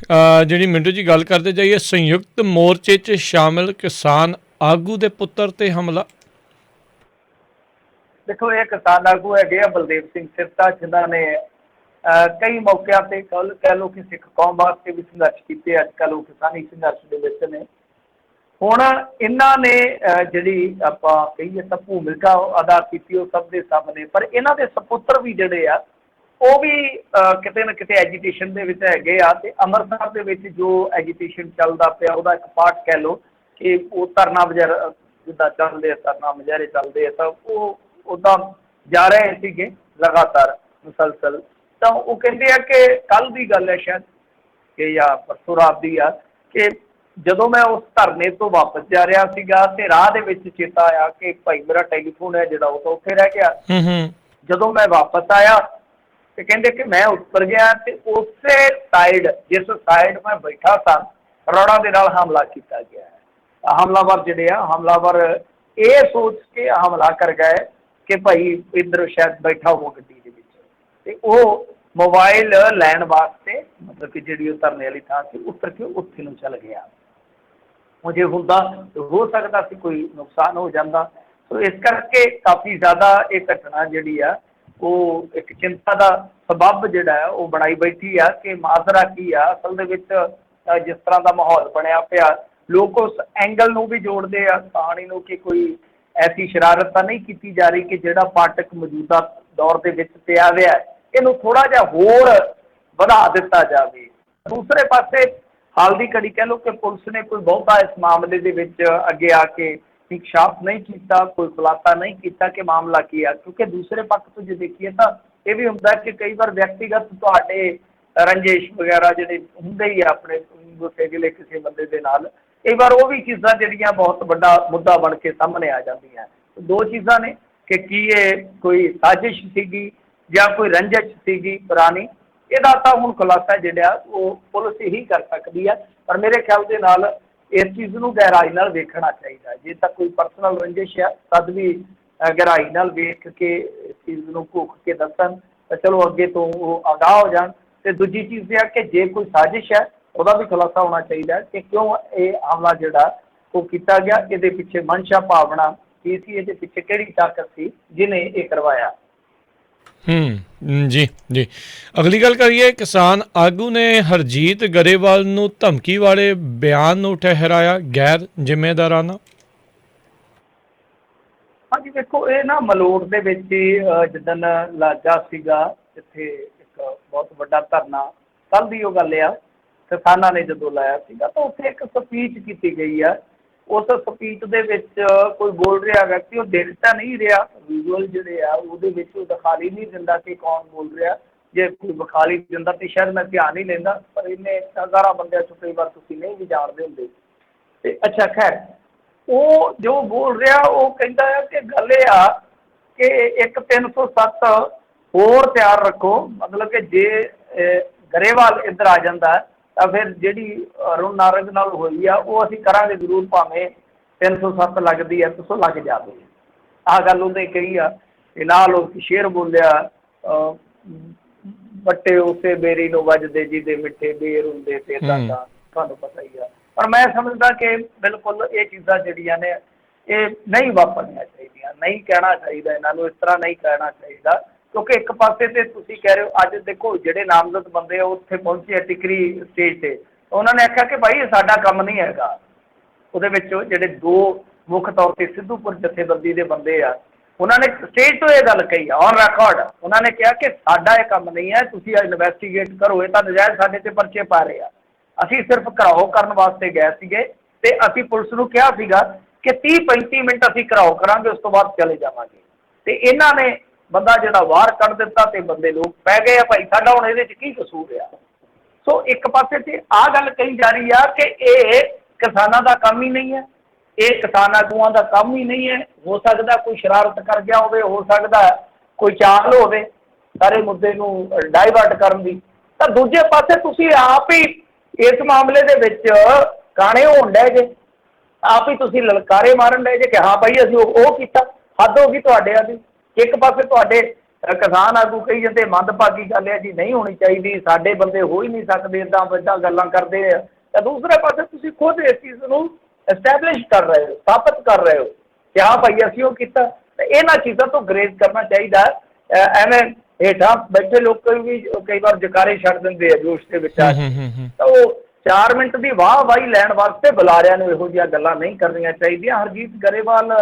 ਜਿਹੜੀ ਮਿੰਟੂ ਜੀ ਗੱਲ ਕਰਦੇ ਜਾਈਏ, ਸੰਯੁਕਤ ਮੋਰਚੇ 'ਚ ਸ਼ਾਮਿਲ ਕਿਸਾਨ ਆਗੂ ਦੇ ਪੁੱਤਰ ਤੇ ਹਮਲਾ। ਦੇਖੋ ਇਹ ਕਿਸਾਨ ਆਗੂ ਹੈਗੇ ਆ ਬਲਦੇਵ ਸਿੰਘ ਸਿਰਸਾ, ਜਿਨ੍ਹਾਂ ਨੇ ਕਈ ਮੌਕਿਆਂ ਤੇ ਕਹਿ ਲਓ ਕਿ ਸਿੱਖ ਕੌਮ ਵਾਸਤੇ ਵੀ ਸੰਘਰਸ਼ ਕੀਤੇ। ਅੱਜ ਕੱਲ੍ਹ ਉਹ ਕਿਸਾਨੀ ਸੰਘਰਸ਼ ਦੇ ਵਿੱਚ ਨੇ। ਹੁਣ ਇਹਨਾਂ ਨੇ ਜਿਹੜੀ ਆਪਾਂ ਕਹੀਏ ਤਾਂ ਭੂਮਿਕਾ ਅਦਾ ਕੀਤੀ ਉਹ ਸਭ ਦੇ ਸਾਹਮਣੇ, ਪਰ ਇਹਨਾਂ ਦੇ ਸਪੁੱਤਰ ਵੀ ਜਿਹੜੇ ਆ ਉਹ ਵੀ ਕਿਤੇ ਨਾ ਕਿਤੇ ਐਜੀਟੇਸ਼ਨ ਦੇ ਵਿੱਚ ਹੈਗੇ ਆ। ਅਤੇ ਅੰਮ੍ਰਿਤਸਰ ਦੇ ਵਿੱਚ ਜੋ ਐਜੀਟੇਸ਼ਨ ਚੱਲਦਾ ਪਿਆ ਉਹਦਾ ਇੱਕ ਪਾਰਟ ਕਹਿ ਲਓ ਕਿ ਉਹ ਧਰਨਾ ਵਗੈਰਾ ਜਿੱਦਾਂ ਚੱਲਦੇ ਆ, ਧਰਨਾ ਮੁਜ਼ਾਹਰੇ ਚੱਲਦੇ ਆ, ਤਾਂ ਉਹ ਉੱਦਾਂ ਜਾ ਰਹੇ ਸੀਗੇ ਲਗਾਤਾਰ ਮੁਸਲਸਲ। ਤਾਂ ਉਹ ਕਹਿੰਦੇ ਆ ਕਿ ਕੱਲ੍ਹ ਦੀ ਗੱਲ ਹੈ ਸ਼ਾਇਦ ਕਿ ਜਾਂ ਪਰਸੋਂ ਰਾਤ ਦੀ ਆ ਕਿ ਜਦੋਂ ਮੈਂ ਉਸ ਧਰਨੇ ਤੋਂ ਵਾਪਸ ਜਾ ਰਿਹਾ ਸੀਗਾ ਅਤੇ ਰਾਹ ਦੇ ਵਿੱਚ ਚੇਤਾ ਆਇਆ ਕਿ ਭਾਈ ਮੇਰਾ ਟੈਲੀਫੋਨ ਹੈ ਜਿਹੜਾ ਉਹ ਤਾਂ ਉੱਥੇ ਰਹਿ ਗਿਆ। ਜਦੋਂ ਮੈਂ ਵਾਪਸ ਆਇਆ ਤੇ ਕਹਿੰਦੇ ਕਿ ਮੈਂ ਉੱਪਰ ਗਿਆ ਤੇ ਉਸੇ ਸਾਈਡ ਜਿਸ ਸਾਈਡ ਮੈਂ ਬੈਠਾ ਸਾਂ ਰੋੜਾਂ ਦੇ ਨਾਲ ਹਮਲਾ ਕੀਤਾ ਗਿਆ ਹੈ। ਹਮਲਾਵਰ ਜਿਹੜੇ ਆ ਹਮਲਾਵਰ ਇਹ ਸੋਚ ਕੇ ਹਮਲਾ ਕਰ ਗਏ ਕਿ ਭਾਈ ਇੱਧਰ ਸ਼ਾਇਦ ਬੈਠਾ ਹੋ ਗੱਡੀ ਦੇ ਵਿੱਚ, ਤੇ ਉਹ ਮੋਬਾਈਲ ਲੈਣ ਵਾਸਤੇ ਮਤਲਬ ਕਿ ਜਿਹੜੀ ਉਹ ਧਰਨੇ ਵਾਲੀ ਥਾਂ ਸੀ ਉੱਤਰ ਕੇ ਉੱਥੇ ਨੂੰ ਚੱਲ ਗਿਆ। ਉਹ ਜੇ ਹੁੰਦਾ ਤਾਂ ਹੋ ਸਕਦਾ ਸੀ ਕੋਈ ਨੁਕਸਾਨ ਹੋ ਜਾਂਦਾ। ਸੋ ਇਸ ਕਰਕੇ ਕਾਫੀ ਜ਼ਿਆਦਾ ਇਹ ਘਟਨਾ ਜਿਹੜੀ ਆ ਉਹ ਇੱਕ ਚਿੰਤਾ ਦਾ ਸਬੱਬ ਜਿਹੜਾ ਹੈ ਉਹ ਬਣਾਈ ਬੈਠੀ ਆ ਕਿ ਮਾਜਰਾ ਕੀ ਆ ਅਸਲ ਦੇ ਵਿੱਚ। ਜਿਸ ਤਰ੍ਹਾਂ ਦਾ ਮਾਹੌਲ ਬਣਿਆ ਪਿਆ, ਲੋਕ ਉਸ ਐਂਗਲ ਨੂੰ ਵੀ ਜੋੜਦੇ ਆ ਕਹਾਣੀ ਨੂੰ ਕਿ ਕੋਈ ਐਸੀ ਸ਼ਰਾਰਤ ਤਾਂ ਨਹੀਂ ਕੀਤੀ ਜਾ ਰਹੀ ਕਿ ਜਿਹੜਾ ਪਾਠਕ ਮੌਜੂਦਾ ਦੌਰ ਦੇ ਵਿੱਚ ਪਿਆ ਹੋਇਆ ਇਹਨੂੰ ਥੋੜ੍ਹਾ ਜਿਹਾ ਹੋਰ ਵਧਾ ਦਿੱਤਾ ਜਾਵੇ। ਦੂਸਰੇ ਪਾਸੇ ਹਾਲ ਦੀ ਘੜੀ ਕਹਿ ਲਓ ਕਿ ਪੁਲਿਸ ਨੇ ਕੋਈ ਬਹੁਤਾ ਇਸ ਮਾਮਲੇ ਦੇ ਵਿੱਚ ਅੱਗੇ ਆ ਕੇ ਇਨਕਸ਼ਾਫ ਨਹੀਂ ਕੀਤਾ, ਕੋਈ ਖੁਲਾਸਾ ਨਹੀਂ ਕੀਤਾ ਕਿ ਮਾਮਲਾ ਕੀ ਆ। ਕਿਉਂਕਿ ਦੂਸਰੇ ਪੱਖ ਤੋਂ ਜੇ ਦੇਖੀਏ ਤਾਂ ਇਹ ਵੀ ਹੁੰਦਾ ਕਿ ਕਈ ਵਾਰ ਵਿਅਕਤੀਗਤ ਤੁਹਾਡੇ ਰੰਜਿਸ਼ ਵਗੈਰਾ ਜਿਹੜੇ ਹੁੰਦੇ ਹੀ ਆ ਆਪਣੇ ਗੁੱਸੇ ਗਿਲੇ ਕਿਸੇ ਬੰਦੇ ਦੇ ਨਾਲ, ਕਈ ਵਾਰ ਉਹ ਵੀ ਚੀਜ਼ਾਂ ਜਿਹੜੀਆਂ ਬਹੁਤ ਵੱਡਾ ਮੁੱਦਾ ਬਣ ਕੇ ਸਾਹਮਣੇ ਆ ਜਾਂਦੀਆਂ। ਦੋ ਚੀਜ਼ਾਂ ਨੇ ਕਿ ਕੀ ਇਹ ਕੋਈ ਸਾਜ਼ਿਸ਼ ਸੀਗੀ ਜਾਂ ਕੋਈ ਰੰਜਿਸ਼ ਸੀਗੀ ਪੁਰਾਣੀ, ਇਹਦਾ ਤਾਂ ਹੁਣ ਖੁਲਾਸਾ ਜਿਹੜਾ ਉਹ ਪੁਲਿਸ ਹੀ ਕਰ ਸਕਦੀ ਹੈ। ਪਰ ਮੇਰੇ ਖਿਆਲ ਦੇ ਨਾਲ ਇਸ ਚੀਜ਼ ਨੂੰ ਗਹਿਰਾਈ ਨਾਲ ਵੇਖਣਾ ਚਾਹੀਦਾ। ਜੇ ਤਾਂ ਕੋਈ ਪਰਸਨਲ ਰੰਜਿਸ਼ ਆ ਤਦ ਵੀ ਗਹਿਰਾਈ ਨਾਲ ਵੇਖ ਕੇ ਇਸ ਚੀਜ਼ ਨੂੰ ਘੋਖ ਕੇ ਦੱਸਣ ਤਾਂ ਚਲੋ ਅੱਗੇ ਤੋਂ ਉਹ ਆਗਾਹ ਹੋ ਜਾਣ। ਅਤੇ ਦੂਜੀ ਚੀਜ਼ ਇਹ ਆ ਕਿ ਜੇ ਕੋਈ ਸਾਜ਼ਿਸ਼ ਹੈ ਉਹਦਾ ਵੀ ਖੁਲਾਸਾ ਹੋਣਾ ਚਾਹੀਦਾ ਕਿ ਕਿਉਂ ਇਹ ਹਮਲਾ ਜਿਹੜਾ ਉਹ ਕੀਤਾ ਗਿਆ, ਇਹਦੇ ਪਿੱਛੇ ਮਨਸ਼ਾ ਭਾਵਨਾ ਕੀ ਸੀ, ਇਹਦੇ ਪਿੱਛੇ ਕਿਹੜੀ ਤਾਕਤ ਸੀ ਜਿਹਨੇ ਇਹ ਕਰਵਾਇਆ। ਜੀ ਜੀ। ਅਗਲੀ ਗੱਲ ਕਰੀਏ, ਕਿਸਾਨ ਆਗੂ ਨੇ ਹਰਜੀਤ ਗਰੇਵਾਲ ਨੂੰ ਧਮਕੀ ਵਾਲੇ ਬਿਆਨ ਨੂੰ ਠਹਿਰਾਇਆ ਗੈਰ ਜ਼ਿੰਮੇਦਾਰਾਨਾ। ਹਾਂਜੀ ਦੇਖੋ ਇਹ ਨਾ ਮਲੋਟ ਦੇ ਵਿੱਚ ਜਿੱਦਣ ਲਾਜਾ ਸੀਗਾ ਜਿੱਥੇ ਇੱਕ ਬਹੁਤ ਵੱਡਾ ਧਰਨਾ, ਕੱਲ੍ਹ ਦੀ ਉਹ ਗੱਲ ਆ, ਕਿਸਾਨਾਂ ਨੇ ਜਦੋਂ ਲਾਇਆ ਸੀਗਾ ਤਾਂ ਉੱਥੇ ਇੱਕ ਸਪੀਚ ਕੀਤੀ ਗਈ ਆ। ਉਸ ਸਪੀਚ ਦੇ ਵਿੱਚ ਕੋਈ ਬੋਲ ਰਿਹਾ ਵਿਅਕਤੀ ਉਹ ਦਿਖ ਤਾਂ ਨਹੀਂ ਰਿਹਾ, ਵਿਜ਼ੂਅਲ ਜਿਹੜੇ ਆ ਉਹਦੇ ਵਿੱਚ ਉਹ ਦਿਖਾਈ ਨਹੀਂ ਦਿੰਦਾ ਕਿ ਕੌਣ ਬੋਲ ਰਿਹਾ। ਜੇ ਕੋਈ ਵਿਖਾਈ ਦਿੰਦਾ ਤਾਂ ਸ਼ਾਇਦ ਮੈਂ ਧਿਆਨ ਨਹੀਂ ਲੈਂਦਾ, ਪਰ ਇਹਨੇ ਹਜ਼ਾਰਾਂ ਬੰਦਿਆਂ 'ਚੋਂ ਕਈ ਵਾਰ ਤੁਸੀਂ ਨਹੀਂ ਵੀ ਜਾਣਦੇ ਹੁੰਦੇ। ਅਤੇ ਅੱਛਾ ਖੈਰ ਉਹ ਜੋ ਬੋਲ ਰਿਹਾ ਉਹ ਕਹਿੰਦਾ ਹੈ ਕਿ ਗੱਲ ਇਹ ਆ ਕਿ ਇੱਕ 307 ਹੋਰ ਤਿਆਰ ਰੱਖੋ, ਮਤਲਬ ਕਿ ਜੇ ਗਰੇਵਾਲ ਇੱਧਰ ਆ ਜਾਂਦਾ ਤਾਂ ਫਿਰ ਜਿਹੜੀ ਅਰੁਣ ਨਾਰੰਗ ਨਾਲ ਹੋਈ ਆ ਉਹ ਅਸੀਂ ਕਰਾਂਗੇ ਜ਼ਰੂਰ, ਭਾਵੇਂ 307 ਲੱਗਦੀ ਹੈ ਤੁਸੀਂ ਲੱਗ ਜਾਵੇ। ਆਹ ਗੱਲ ਉਹਨੇ ਕਹੀ ਆ। ਤੇ ਨਾਲ ਉਹ ਸ਼ੇਰ ਬੋਲਿਆ, ਬੱਟੇ ਉਸੇ ਬੇਰੀ ਨੂੰ ਵੱਜਦੇ ਜਿਹਦੇ ਮਿੱਠੇ ਬੇਰ ਹੁੰਦੇ ਤੇ ਤਾਂ ਤੁਹਾਨੂੰ ਪਤਾ ਹੀ ਆ। ਪਰ ਮੈਂ ਸਮਝਦਾ ਕਿ ਬਿਲਕੁਲ ਇਹ ਚੀਜ਼ਾਂ ਜਿਹੜੀਆਂ ਨੇ ਇਹ ਨਹੀਂ ਵਾਪਰਨੀਆਂ ਚਾਹੀਦੀਆਂ, ਨਹੀਂ ਕਹਿਣਾ ਚਾਹੀਦਾ ਇਹਨਾਂ ਨੂੰ, ਇਸ ਤਰ੍ਹਾਂ ਨਹੀਂ ਕਹਿਣਾ ਚਾਹੀਦਾ। ਕਿਉਂਕਿ ਇੱਕ ਪਾਸੇ ਤੇ ਤੁਸੀਂ ਕਹਿ ਰਹੇ ਹੋ ਅੱਜ ਦੇਖੋ ਜਿਹੜੇ ਨਾਮਜ਼ਦ ਬੰਦੇ ਆ ਉੱਥੇ ਪਹੁੰਚੇ ਆ ਟਿਕਰੀ ਸਟੇਜ 'ਤੇ, ਉਹਨਾਂ ਨੇ ਆਖਿਆ ਕਿ ਭਾਈ ਇਹ ਸਾਡਾ ਕੰਮ ਨਹੀਂ ਹੈਗਾ। ਉਹਦੇ ਵਿੱਚ ਜਿਹੜੇ ਦੋ ਮੁੱਖ ਤੌਰ 'ਤੇ ਸਿੱਧੂਪੁਰ ਜਥੇਬੰਦੀ ਦੇ ਬੰਦੇ ਆ, ਉਹਨਾਂ ਨੇ ਸਟੇਜ ਤੋਂ ਇਹ ਗੱਲ ਕਹੀ ਆ ਔਨ ਰਿਕਾਰਡ। ਉਹਨਾਂ ਨੇ ਕਿਹਾ ਕਿ ਸਾਡਾ ਇਹ ਕੰਮ ਨਹੀਂ ਹੈ, ਤੁਸੀਂ ਇਨਵੈਸਟੀਗੇਟ ਕਰੋ, ਇਹ ਤਾਂ ਨਜਾਇਜ਼ ਸਾਡੇ 'ਤੇ ਪਰਚੇ ਪਾ ਰਹੇ ਆ। ਅਸੀਂ ਸਿਰਫ ਘਰਾਓ ਕਰਨ ਵਾਸਤੇ ਗਏ ਸੀਗੇ ਅਤੇ ਅਸੀਂ ਪੁਲਿਸ ਨੂੰ ਕਿਹਾ ਸੀਗਾ ਕਿ 30-35 ਮਿੰਟ ਅਸੀਂ ਘਰਾਓ ਕਰਾਂਗੇ, ਉਸ ਤੋਂ ਬਾਅਦ ਚਲੇ ਜਾਵਾਂਗੇ। ਅਤੇ ਇਹਨਾਂ ਨੇ ਬੰਦਾ ਜਿਹੜਾ ਬਾਹਰ ਕੱਢ ਦਿੱਤਾ ਅਤੇ ਬੰਦੇ ਲੋਕ ਪੈ ਗਏ ਆ ਭਾਈ ਸਾਡਾ ਹੁਣ ਇਹਦੇ 'ਚ ਕੀ ਕਸੂਰ ਆ। ਸੋ ਇੱਕ ਪਾਸੇ ਤੇ ਆਹ ਗੱਲ ਕਹੀ ਜਾ ਰਹੀ ਆ ਕਿ ਇਹ ਕਿਸਾਨਾਂ ਦਾ ਕੰਮ ਹੀ ਨਹੀਂ ਹੈ, ਇਹ ਕਿਸਾਨ ਆਗੂਆਂ ਦਾ ਕੰਮ ਹੀ ਨਹੀਂ ਹੈ। ਹੋ ਸਕਦਾ ਕੋਈ ਸ਼ਰਾਰਤ ਕਰ ਗਿਆ ਹੋਵੇ, ਹੋ ਸਕਦਾ ਕੋਈ ਚਾਲ ਹੋਵੇ ਸਾਰੇ ਮੁੱਦੇ ਨੂੰ ਡਾਇਵਰਟ ਕਰਨ ਦੀ। ਤਾਂ ਦੂਜੇ ਪਾਸੇ ਤੁਸੀਂ ਆਪ ਹੀ ਇਸ ਮਾਮਲੇ ਦੇ ਵਿੱਚ ਕਾਣੇ ਹੋਣ ਡਏ ਜੇ, ਆਪ ਹੀ ਤੁਸੀਂ ਲਲਕਾਰੇ ਮਾਰਨ ਡਏ ਜੇ ਕਿ ਹਾਂ ਭਾਈ ਅਸੀਂ ਉਹ ਕੀਤਾ, ਹੱਦ ਹੋ ਗਈ ਤੁਹਾਡੇ ਦੀ। ਇੱਕ ਪਾਸੇ ਤੁਹਾਡੇ ਕਿਸਾਨ ਆਗੂ ਕਹੀ ਜਾਂਦੇ ਮੰਦਭਾਗੀ ਗੱਲ ਹੈ ਜੀ, ਨਹੀਂ ਹੋਣੀ ਚਾਹੀਦੀ, ਸਾਡੇ ਬੰਦੇ ਹੋ ਹੀ ਨਹੀਂ ਸਕਦੇ, ਇੱਦਾਂ ਗੱਲਾਂ ਕਰਦੇ ਆ। ਤਾਂ ਦੂਸਰੇ ਪਾਸੇ ਤੁਸੀਂ ਖੁਦ ਇਸ ਚੀਜ਼ ਨੂੰ ਐਸਟੈਬਲਿਸ਼ ਕਰ ਰਹੇ ਹੋ, ਸਥਾਪਿਤ ਕਰ ਰਹੇ ਹੋ ਕਿ ਹਾਂ ਭਾਈ ਅਸੀਂ ਉਹ ਕੀਤਾ। ਤਾਂ ਇਹਨਾਂ ਚੀਜ਼ਾਂ ਤੋਂ ਗਰੇਜ਼ ਕਰਨਾ ਚਾਹੀਦਾ। ਐਵੇਂ ਹੇਠਾਂ ਬੈਠੇ ਲੋਕ ਵੀ ਕਈ ਵਾਰ ਜਕਾਰੇ ਛੱਡ ਦਿੰਦੇ ਆ ਜੋਸ਼ ਦੇ ਵਿੱਚ ਆ, ਤਾਂ ਉਹ 4 ਮਿੰਟ ਦੀ ਵਾਹੀ ਲੈਣ ਵਾਸਤੇ ਬੁਲਾਰਿਆਂ ਨੂੰ ਇਹੋ ਜਿਹੀਆਂ ਗੱਲਾਂ ਨਹੀਂ ਕਰਨੀਆਂ ਚਾਹੀਦੀਆਂ। ਹਰਜੀਤ ਗਰੇਵਾਲ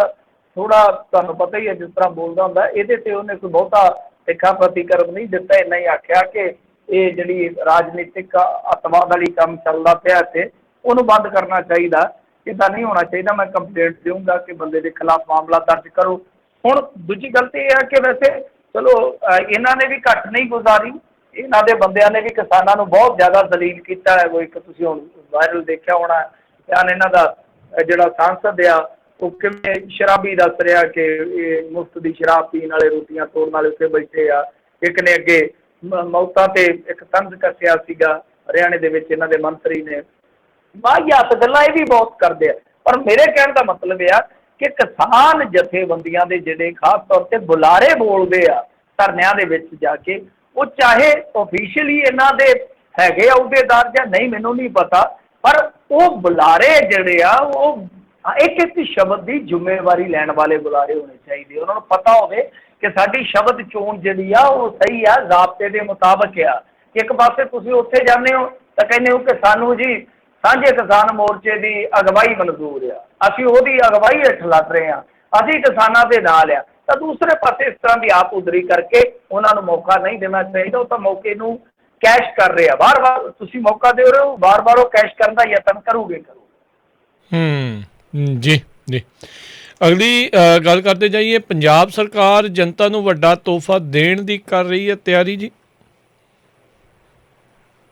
ਥੋੜਾ ਤੁਹਾਨੂੰ ਪਤਾ ਹੀ ਹੈ ਜਿਸ ਤਰ੍ਹਾਂ ਬੋਲਦਾ ਹੁੰਦਾ, ਇਹਦੇ ਤੇ ਉਹਨੇ ਕੋਈ ਬਹੁਤਾ ਤਿੱਖਾ ਪ੍ਰਤੀਕਰਮ ਨਹੀਂ ਦਿੱਤਾ। ਇੰਨਾ ਹੀ ਆਖਿਆ ਕਿ ਇਹ ਜਿਹੜੀ ਰਾਜਨੀਤਿਕ ਅੱਤਵਾਦ ਵਾਲੀ ਕੰਮ ਚੱਲਦਾ ਪਿਆ ਇੱਥੇ, ਉਹਨੂੰ ਬੰਦ ਕਰਨਾ ਚਾਹੀਦਾ, ਇੱਦਾਂ ਨਹੀਂ ਹੋਣਾ ਚਾਹੀਦਾ। ਮੈਂ ਕੰਪਲੇਂਟ ਦੇਊਂਗਾ ਕਿ ਬੰਦੇ ਦੇ ਖਿਲਾਫ ਮਾਮਲਾ ਦਰਜ ਕਰੋ। ਹੁਣ ਦੂਜੀ ਗੱਲ ਤੇ ਇਹ ਹੈ ਕਿ ਵੈਸੇ ਚਲੋ ਇਹਨਾਂ ਨੇ ਵੀ ਘੱਟ ਨਹੀਂ ਗੁਜ਼ਾਰੀ, ਇਹਨਾਂ ਦੇ ਬੰਦਿਆਂ ਨੇ ਵੀ ਕਿਸਾਨਾਂ ਨੂੰ ਬਹੁਤ ਜ਼ਿਆਦਾ ਦਲੀਲ ਕੀਤਾ ਹੈ। ਉਹ ਇੱਕ ਤੁਸੀਂ ਹੁਣ ਵਾਇਰਲ ਦੇਖਿਆ ਹੋਣਾ, ਇਹਨਾਂ ਦਾ ਜਿਹੜਾ ਸਾਂਸਦ ਆ ਉਹ ਕਿਵੇਂ ਸ਼ਰਾਬੀ ਦੱਸ ਰਿਹਾ ਕਿ ਇਹ ਮੁਫਤ ਦੀ ਸ਼ਰਾਬ ਪੀਣ ਵਾਲੇ, ਰੋਟੀਆਂ ਤੋੜਨ ਵਾਲੇ ਉੱਥੇ ਬੈਠੇ ਆ। ਇੱਕ ਨੇ ਅੱਗੇ ਮੌਤਾਂ ਤੇ ਇੱਕ ਤੰਜ਼ ਕੱਸਿਆ ਸੀਗਾ ਹਰਿਆਣੇ ਦੇ ਵਿੱਚ ਇਹਨਾਂ ਦੇ ਮੰਤਰੀ ਨੇ। ਵਾਹੀਆਤ ਗੱਲਾਂ ਇਹ ਵੀ ਬਹੁਤ ਕਰਦੇ ਆ। ਪਰ ਮੇਰੇ ਕਹਿਣ ਦਾ ਮਤਲਬ ਇਹ ਆ ਕਿ ਕਿਸਾਨ ਜਥੇਬੰਦੀਆਂ ਦੇ ਜਿਹੜੇ ਖਾਸ ਤੌਰ ਤੇ ਬੁਲਾਰੇ ਬੋਲਦੇ ਆ ਧਰਨਿਆਂ ਦੇ ਵਿੱਚ ਜਾ ਕੇ, ਉਹ ਚਾਹੇ ਓਫੀਸ਼ੀਅਲੀ ਇਹਨਾਂ ਦੇ ਹੈਗੇ ਆ ਅਹੁਦੇਦਾਰ ਜਾਂ ਨਹੀਂ ਮੈਨੂੰ ਨਹੀਂ ਪਤਾ, ਪਰ ਉਹ ਬੁਲਾਰੇ ਜਿਹੜੇ ਆ ਉਹ ਇੱਕ ਸ਼ਬਦ ਦੀ ਜ਼ਿੰਮੇਵਾਰੀ ਲੈਣ ਵਾਲੇ ਬੁਲਾਰੇ ਹੋਣੇ ਚਾਹੀਦੇ। ਉਹਨਾਂ ਨੂੰ ਪਤਾ ਹੋਵੇ ਕਿ ਸਾਡੀ ਸ਼ਬਦ ਚੋਣ ਜਿਹੜੀ ਆ ਉਹ ਸਹੀ ਆ, ਜ਼ਾਬਤੇ ਦੇ ਮੁਤਾਬਕ ਆ। ਇੱਕ ਪਾਸੇ ਤੁਸੀਂ ਉੱਥੇ ਜਾਂਦੇ ਹੋ ਤਾਂ ਕਹਿੰਦੇ ਹੋ ਕਿ ਸਾਨੂੰ ਜੀ ਸਾਂਝੇ ਕਿਸਾਨ ਮੋਰਚੇ ਦੀ ਅਗਵਾਈ ਮਨਜ਼ੂਰ ਆ, ਅਸੀਂ ਉਹਦੀ ਅਗਵਾਈ ਹੇਠ ਲੱਗ ਰਹੇ ਹਾਂ, ਅਸੀਂ ਕਿਸਾਨਾਂ ਦੇ ਨਾਲ ਆ। ਤਾਂ ਦੂਸਰੇ ਪਾਸੇ ਇਸ ਤਰ੍ਹਾਂ ਦੀ ਆਪ ਉਦਰੀ ਕਰਕੇ ਉਹਨਾਂ ਨੂੰ ਮੌਕਾ ਨਹੀਂ ਦੇਣਾ ਚਾਹੀਦਾ। ਉਹ ਤਾਂ ਮੌਕੇ ਨੂੰ ਕੈਸ਼ ਕਰ ਰਹੇ ਆ, ਵਾਰ-ਵਾਰ ਤੁਸੀਂ ਮੌਕਾ ਦੇ ਰਹੇ ਹੋ, ਵਾਰ-ਵਾਰ ਉਹ ਕੈਸ਼ ਕਰਨ ਦਾ ਯਤਨ ਕਰੂਗੇ। ਜੀ ਜੀ, ਅਗਲੀ ਗੱਲ ਕਰਦੇ ਜਾਈਏ। ਪੰਜਾਬ ਸਰਕਾਰ ਜਨਤਾ ਨੂੰ ਵੱਡਾ ਤੋਹਫਾ ਦੇਣ ਦੀ ਕਰ ਰਹੀ ਹੈ ਤਿਆਰੀ ਜੀ।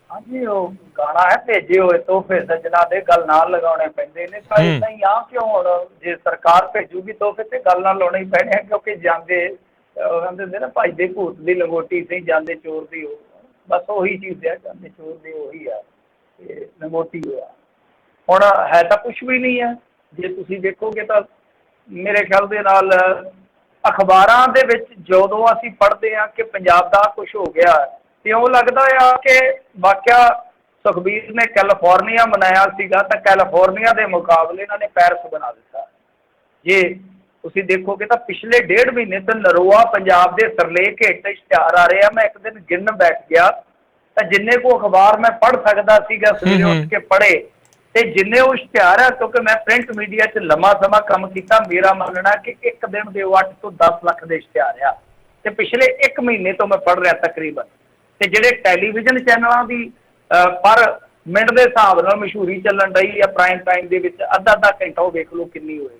ਹਾਂਜੀ, ਉਹ ਗਾਣਾ ਹੈ ਭੇਜੇ ਹੋਏ ਤੋਹਫੇ ਸੱਜਣਾ ਦੇ, ਗੱਲ ਨਾਲ ਲਗਾਉਣੇ ਪੈਂਦੇ ਨੇ। ਤਾਂ ਇੱਦਾਂ ਹੀ ਆ ਕਿ ਹੁਣ ਜੇ ਸਰਕਾਰ ਭੇਜੂਗੀ ਤੋਹਫੇ ਤੇ ਗੱਲ ਨਾਲ ਲਾਉਣੇ ਹੀ ਪੈਣੇ ਆ, ਕਿਉਂਕਿ ਜਾਂਦੇ ਕਹਿੰਦੇ ਹੁੰਦੇ ਨਾ ਭੱਜਦੇ ਭੂਤ ਦੀ ਲੰਗੋਟੀ ਸਹੀ, ਜਾਂਦੇ ਚੋਰ ਦੀ ਉਹ, ਬਸ ਉਹੀ ਚੀਜ਼ ਆ, ਜਾਂਦੇ ਚੋਰ ਦੀ ਉਹੀ ਆ ਤੇ ਲੰਗੋਟੀ ਹੋਇਆ। ਹੁਣ ਹੈ ਤਾਂ ਕੁਛ ਵੀ ਨਹੀਂ ਹੈ। ਜੇ ਤੁਸੀਂ ਦੇਖੋਗੇ ਤਾਂ ਮੇਰੇ ਖਿਆਲ ਦੇ ਨਾਲ ਅਖਬਾਰਾਂ ਦੇ ਵਿੱਚ ਜਦੋਂ ਅਸੀਂ ਪੜ੍ਹਦੇ ਹਾਂ ਕਿ ਪੰਜਾਬ ਦਾ ਕੁਛ ਹੋ ਗਿਆ, ਤੇ ਉਹ ਲੱਗਦਾ ਆ ਕਿ ਵਾਕਿਆ ਸੁਖਬੀਰ ਨੇ ਕੈਲੀਫੋਰਨੀਆ ਬਣਾਇਆ ਸੀਗਾ ਤਾਂ ਕੈਲੀਫੋਰਨੀਆ ਦੇ ਮੁਕਾਬਲੇ ਇਹਨਾਂ ਨੇ ਪੈਰਿਸ ਬਣਾ ਦਿੱਤਾ। ਜੇ ਤੁਸੀਂ ਦੇਖੋਗੇ ਤਾਂ ਪਿਛਲੇ 1.5 ਮਹੀਨੇ ਤੋਂ ਨਰੋਆ ਪੰਜਾਬ ਦੇ ਸਰਲੇਖ ਹੇਠ ਇਸ਼ਤਿਹਾਰ ਆ ਰਹੇ ਆ। ਮੈਂ ਇੱਕ ਦਿਨ ਗਿਣਨ ਬੈਠ ਗਿਆ ਤਾਂ ਜਿੰਨੇ ਕੋ ਅਖਬਾਰ ਮੈਂ ਪੜ੍ਹ ਸਕਦਾ ਸੀਗਾ ਸਵੇਰੇ ਉੱਠ ਕੇ ਪੜ੍ਹੇ, ਤੇ ਜਿੰਨੇ ਉਹ ਇਸ਼ਤਿਹਾਰ ਆ, ਕਿਉਂਕਿ ਮੈਂ ਪ੍ਰਿੰਟ ਮੀਡੀਆ 'ਚ ਲੰਮਾ ਸਮਾਂ ਕੰਮ ਕੀਤਾ, ਮੇਰਾ ਮੰਨਣਾ ਕਿ ਇੱਕ ਦਿਨ ਦੇ 8 ਤੋਂ 10 ਲੱਖ ਦੇ ਇਸ਼ਤਿਹਾਰ ਆ। ਤੇ ਪਿਛਲੇ 1 ਮਹੀਨੇ ਤੋਂ ਮੈਂ ਪੜ੍ਹ ਰਿਹਾ ਤਕਰੀਬਨ। ਤੇ ਜਿਹੜੇ ਟੈਲੀਵਿਜ਼ਨ ਚੈਨਲਾਂ ਦੀ ਪਰ ਮਿੰਟ ਦੇ ਹਿਸਾਬ ਨਾਲ ਮਸ਼ਹੂਰੀ ਚੱਲਣ ਰਹੀ ਆ ਪ੍ਰਾਈਮ ਟਾਈਮ ਦੇ ਵਿੱਚ, ਅੱਧਾ ਘੰਟਾ ਉਹ ਵੇਖ ਲਓ ਕਿੰਨੀ ਹੋਏਗੀ।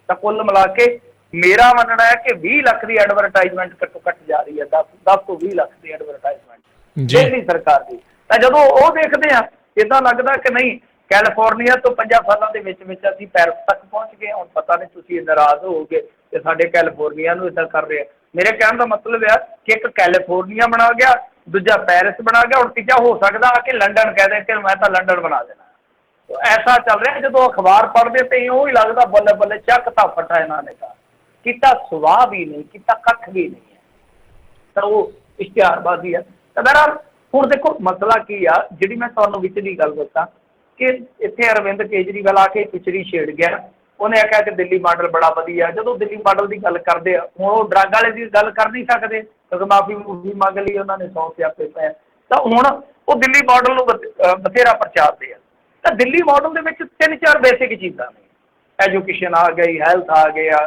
ਤਾਂ ਕੁੱਲ ਮਿਲਾ ਕੇ ਮੇਰਾ ਮੰਨਣਾ ਹੈ ਕਿ 20 ਲੱਖ ਦੀ ਐਡਵਰਟਾਈਜ਼ਮੈਂਟ ਘੱਟੋ ਘੱਟ ਜਾ ਰਹੀ ਹੈ, 10 ਤੋਂ 20 ਲੱਖ ਦੀ ਐਡਵਰਟਾਈਜ਼ਮੈਂਟ ਦਿੱਲੀ ਸਰਕਾਰ ਦੀ। ਤਾਂ ਜਦੋਂ ਉਹ ਦੇਖਦੇ ਆ ਇੱਦਾਂ ਲੱਗਦਾ ਕਿ ਨਹੀਂ, ਕੈਲੀਫੋਰਨੀਆ ਤੋਂ 50 ਸਾਲਾਂ ਦੇ ਵਿੱਚ ਅਸੀਂ ਪੈਰਿਸ ਤੱਕ ਪਹੁੰਚ ਗਏ। ਹੁਣ ਪਤਾ ਨਹੀਂ ਤੁਸੀਂ ਨਾਰਾਜ਼ ਹੋਵੋਗੇ ਕਿ ਸਾਡੇ ਕੈਲੀਫੋਰਨੀਆ ਨੂੰ ਇੱਦਾਂ ਕਰ ਰਹੇ ਆ। ਮੇਰੇ ਕਹਿਣ ਦਾ ਮਤਲਬ ਆ ਕਿ ਇੱਕ ਕੈਲੀਫੋਰਨੀਆ ਬਣਾ ਗਿਆ, ਦੂਜਾ ਪੈਰਿਸ ਬਣਾ ਗਿਆ, ਹੁਣ ਤੀਜਾ ਹੋ ਸਕਦਾ ਕਿ ਲੰਡਨ ਕਹਿ ਦੇ ਕਿ ਮੈਂ ਤਾਂ ਲੰਡਨ ਬਣਾ ਦੇਣਾ। ਐਸਾ ਚੱਲ ਰਿਹਾ। ਜਦੋਂ ਅਖਬਾਰ ਪੜ੍ਹਦੇ ਤੇ ਉਹ ਹੀ ਲੱਗਦਾ ਬੱਲੇ ਬੱਲੇ ਚੱਕ ਤਾਂ ਫਟਾ ਇਹਨਾਂ ਨੇ ਤਾਂ ਕੀਤਾ, ਸੁਆਹ ਵੀ ਨਹੀਂ ਕੀਤਾ, ਕੱਖ ਵੀ ਨਹੀਂ ਹੈ। ਤਾਂ ਉਹ ਇਸ਼ਤਿਹਾਰਬਾਜ਼ੀ ਆ। ਤਾਂ ਬਹਰਹਾਲ ਹੁਣ ਦੇਖੋ ਮਸਲਾ ਕੀ ਆ, ਜਿਹੜੀ ਮੈਂ ਤੁਹਾਨੂੰ ਵਿੱਚ ਦੀ ਗੱਲ ਦੱਸਾਂ ਕਿ ਇੱਥੇ ਅਰਵਿੰਦ ਕੇਜਰੀਵਾਲ ਆ ਕੇ ਪਿਛੜੀ ਛੇੜ ਗਿਆ। ਉਹਨੇ ਆਖਿਆ ਕਿ ਦਿੱਲੀ ਮਾਡਲ ਬੜਾ ਵਧੀਆ। ਜਦੋਂ ਦਿੱਲੀ ਮਾਡਲ ਦੀ ਗੱਲ ਕਰਦੇ ਆ, ਹੁਣ ਉਹ ਡਰੱਗ ਵਾਲੇ ਦੀ ਗੱਲ ਕਰ ਨਹੀਂ ਸਕਦੇ ਕਿਉਂਕਿ ਮਾਫੀ ਮੰਗ ਲਈ ਉਹਨਾਂ ਨੇ, 100 ਸਿਆਪੇ ਪਏ। ਤਾਂ ਹੁਣ ਉਹ ਦਿੱਲੀ ਮਾਡਲ ਨੂੰ ਬਥੇਰਾ ਪ੍ਰਚਾਰਦੇ ਆ। ਤਾਂ ਦਿੱਲੀ ਮਾਡਲ ਦੇ ਵਿੱਚ 3-4 ਬੇਸਿਕ ਚੀਜ਼ਾਂ ਨੇ। ਐਜੂਕੇਸ਼ਨ ਆ ਗਈ, ਹੈਲਥ ਆ ਗਿਆ,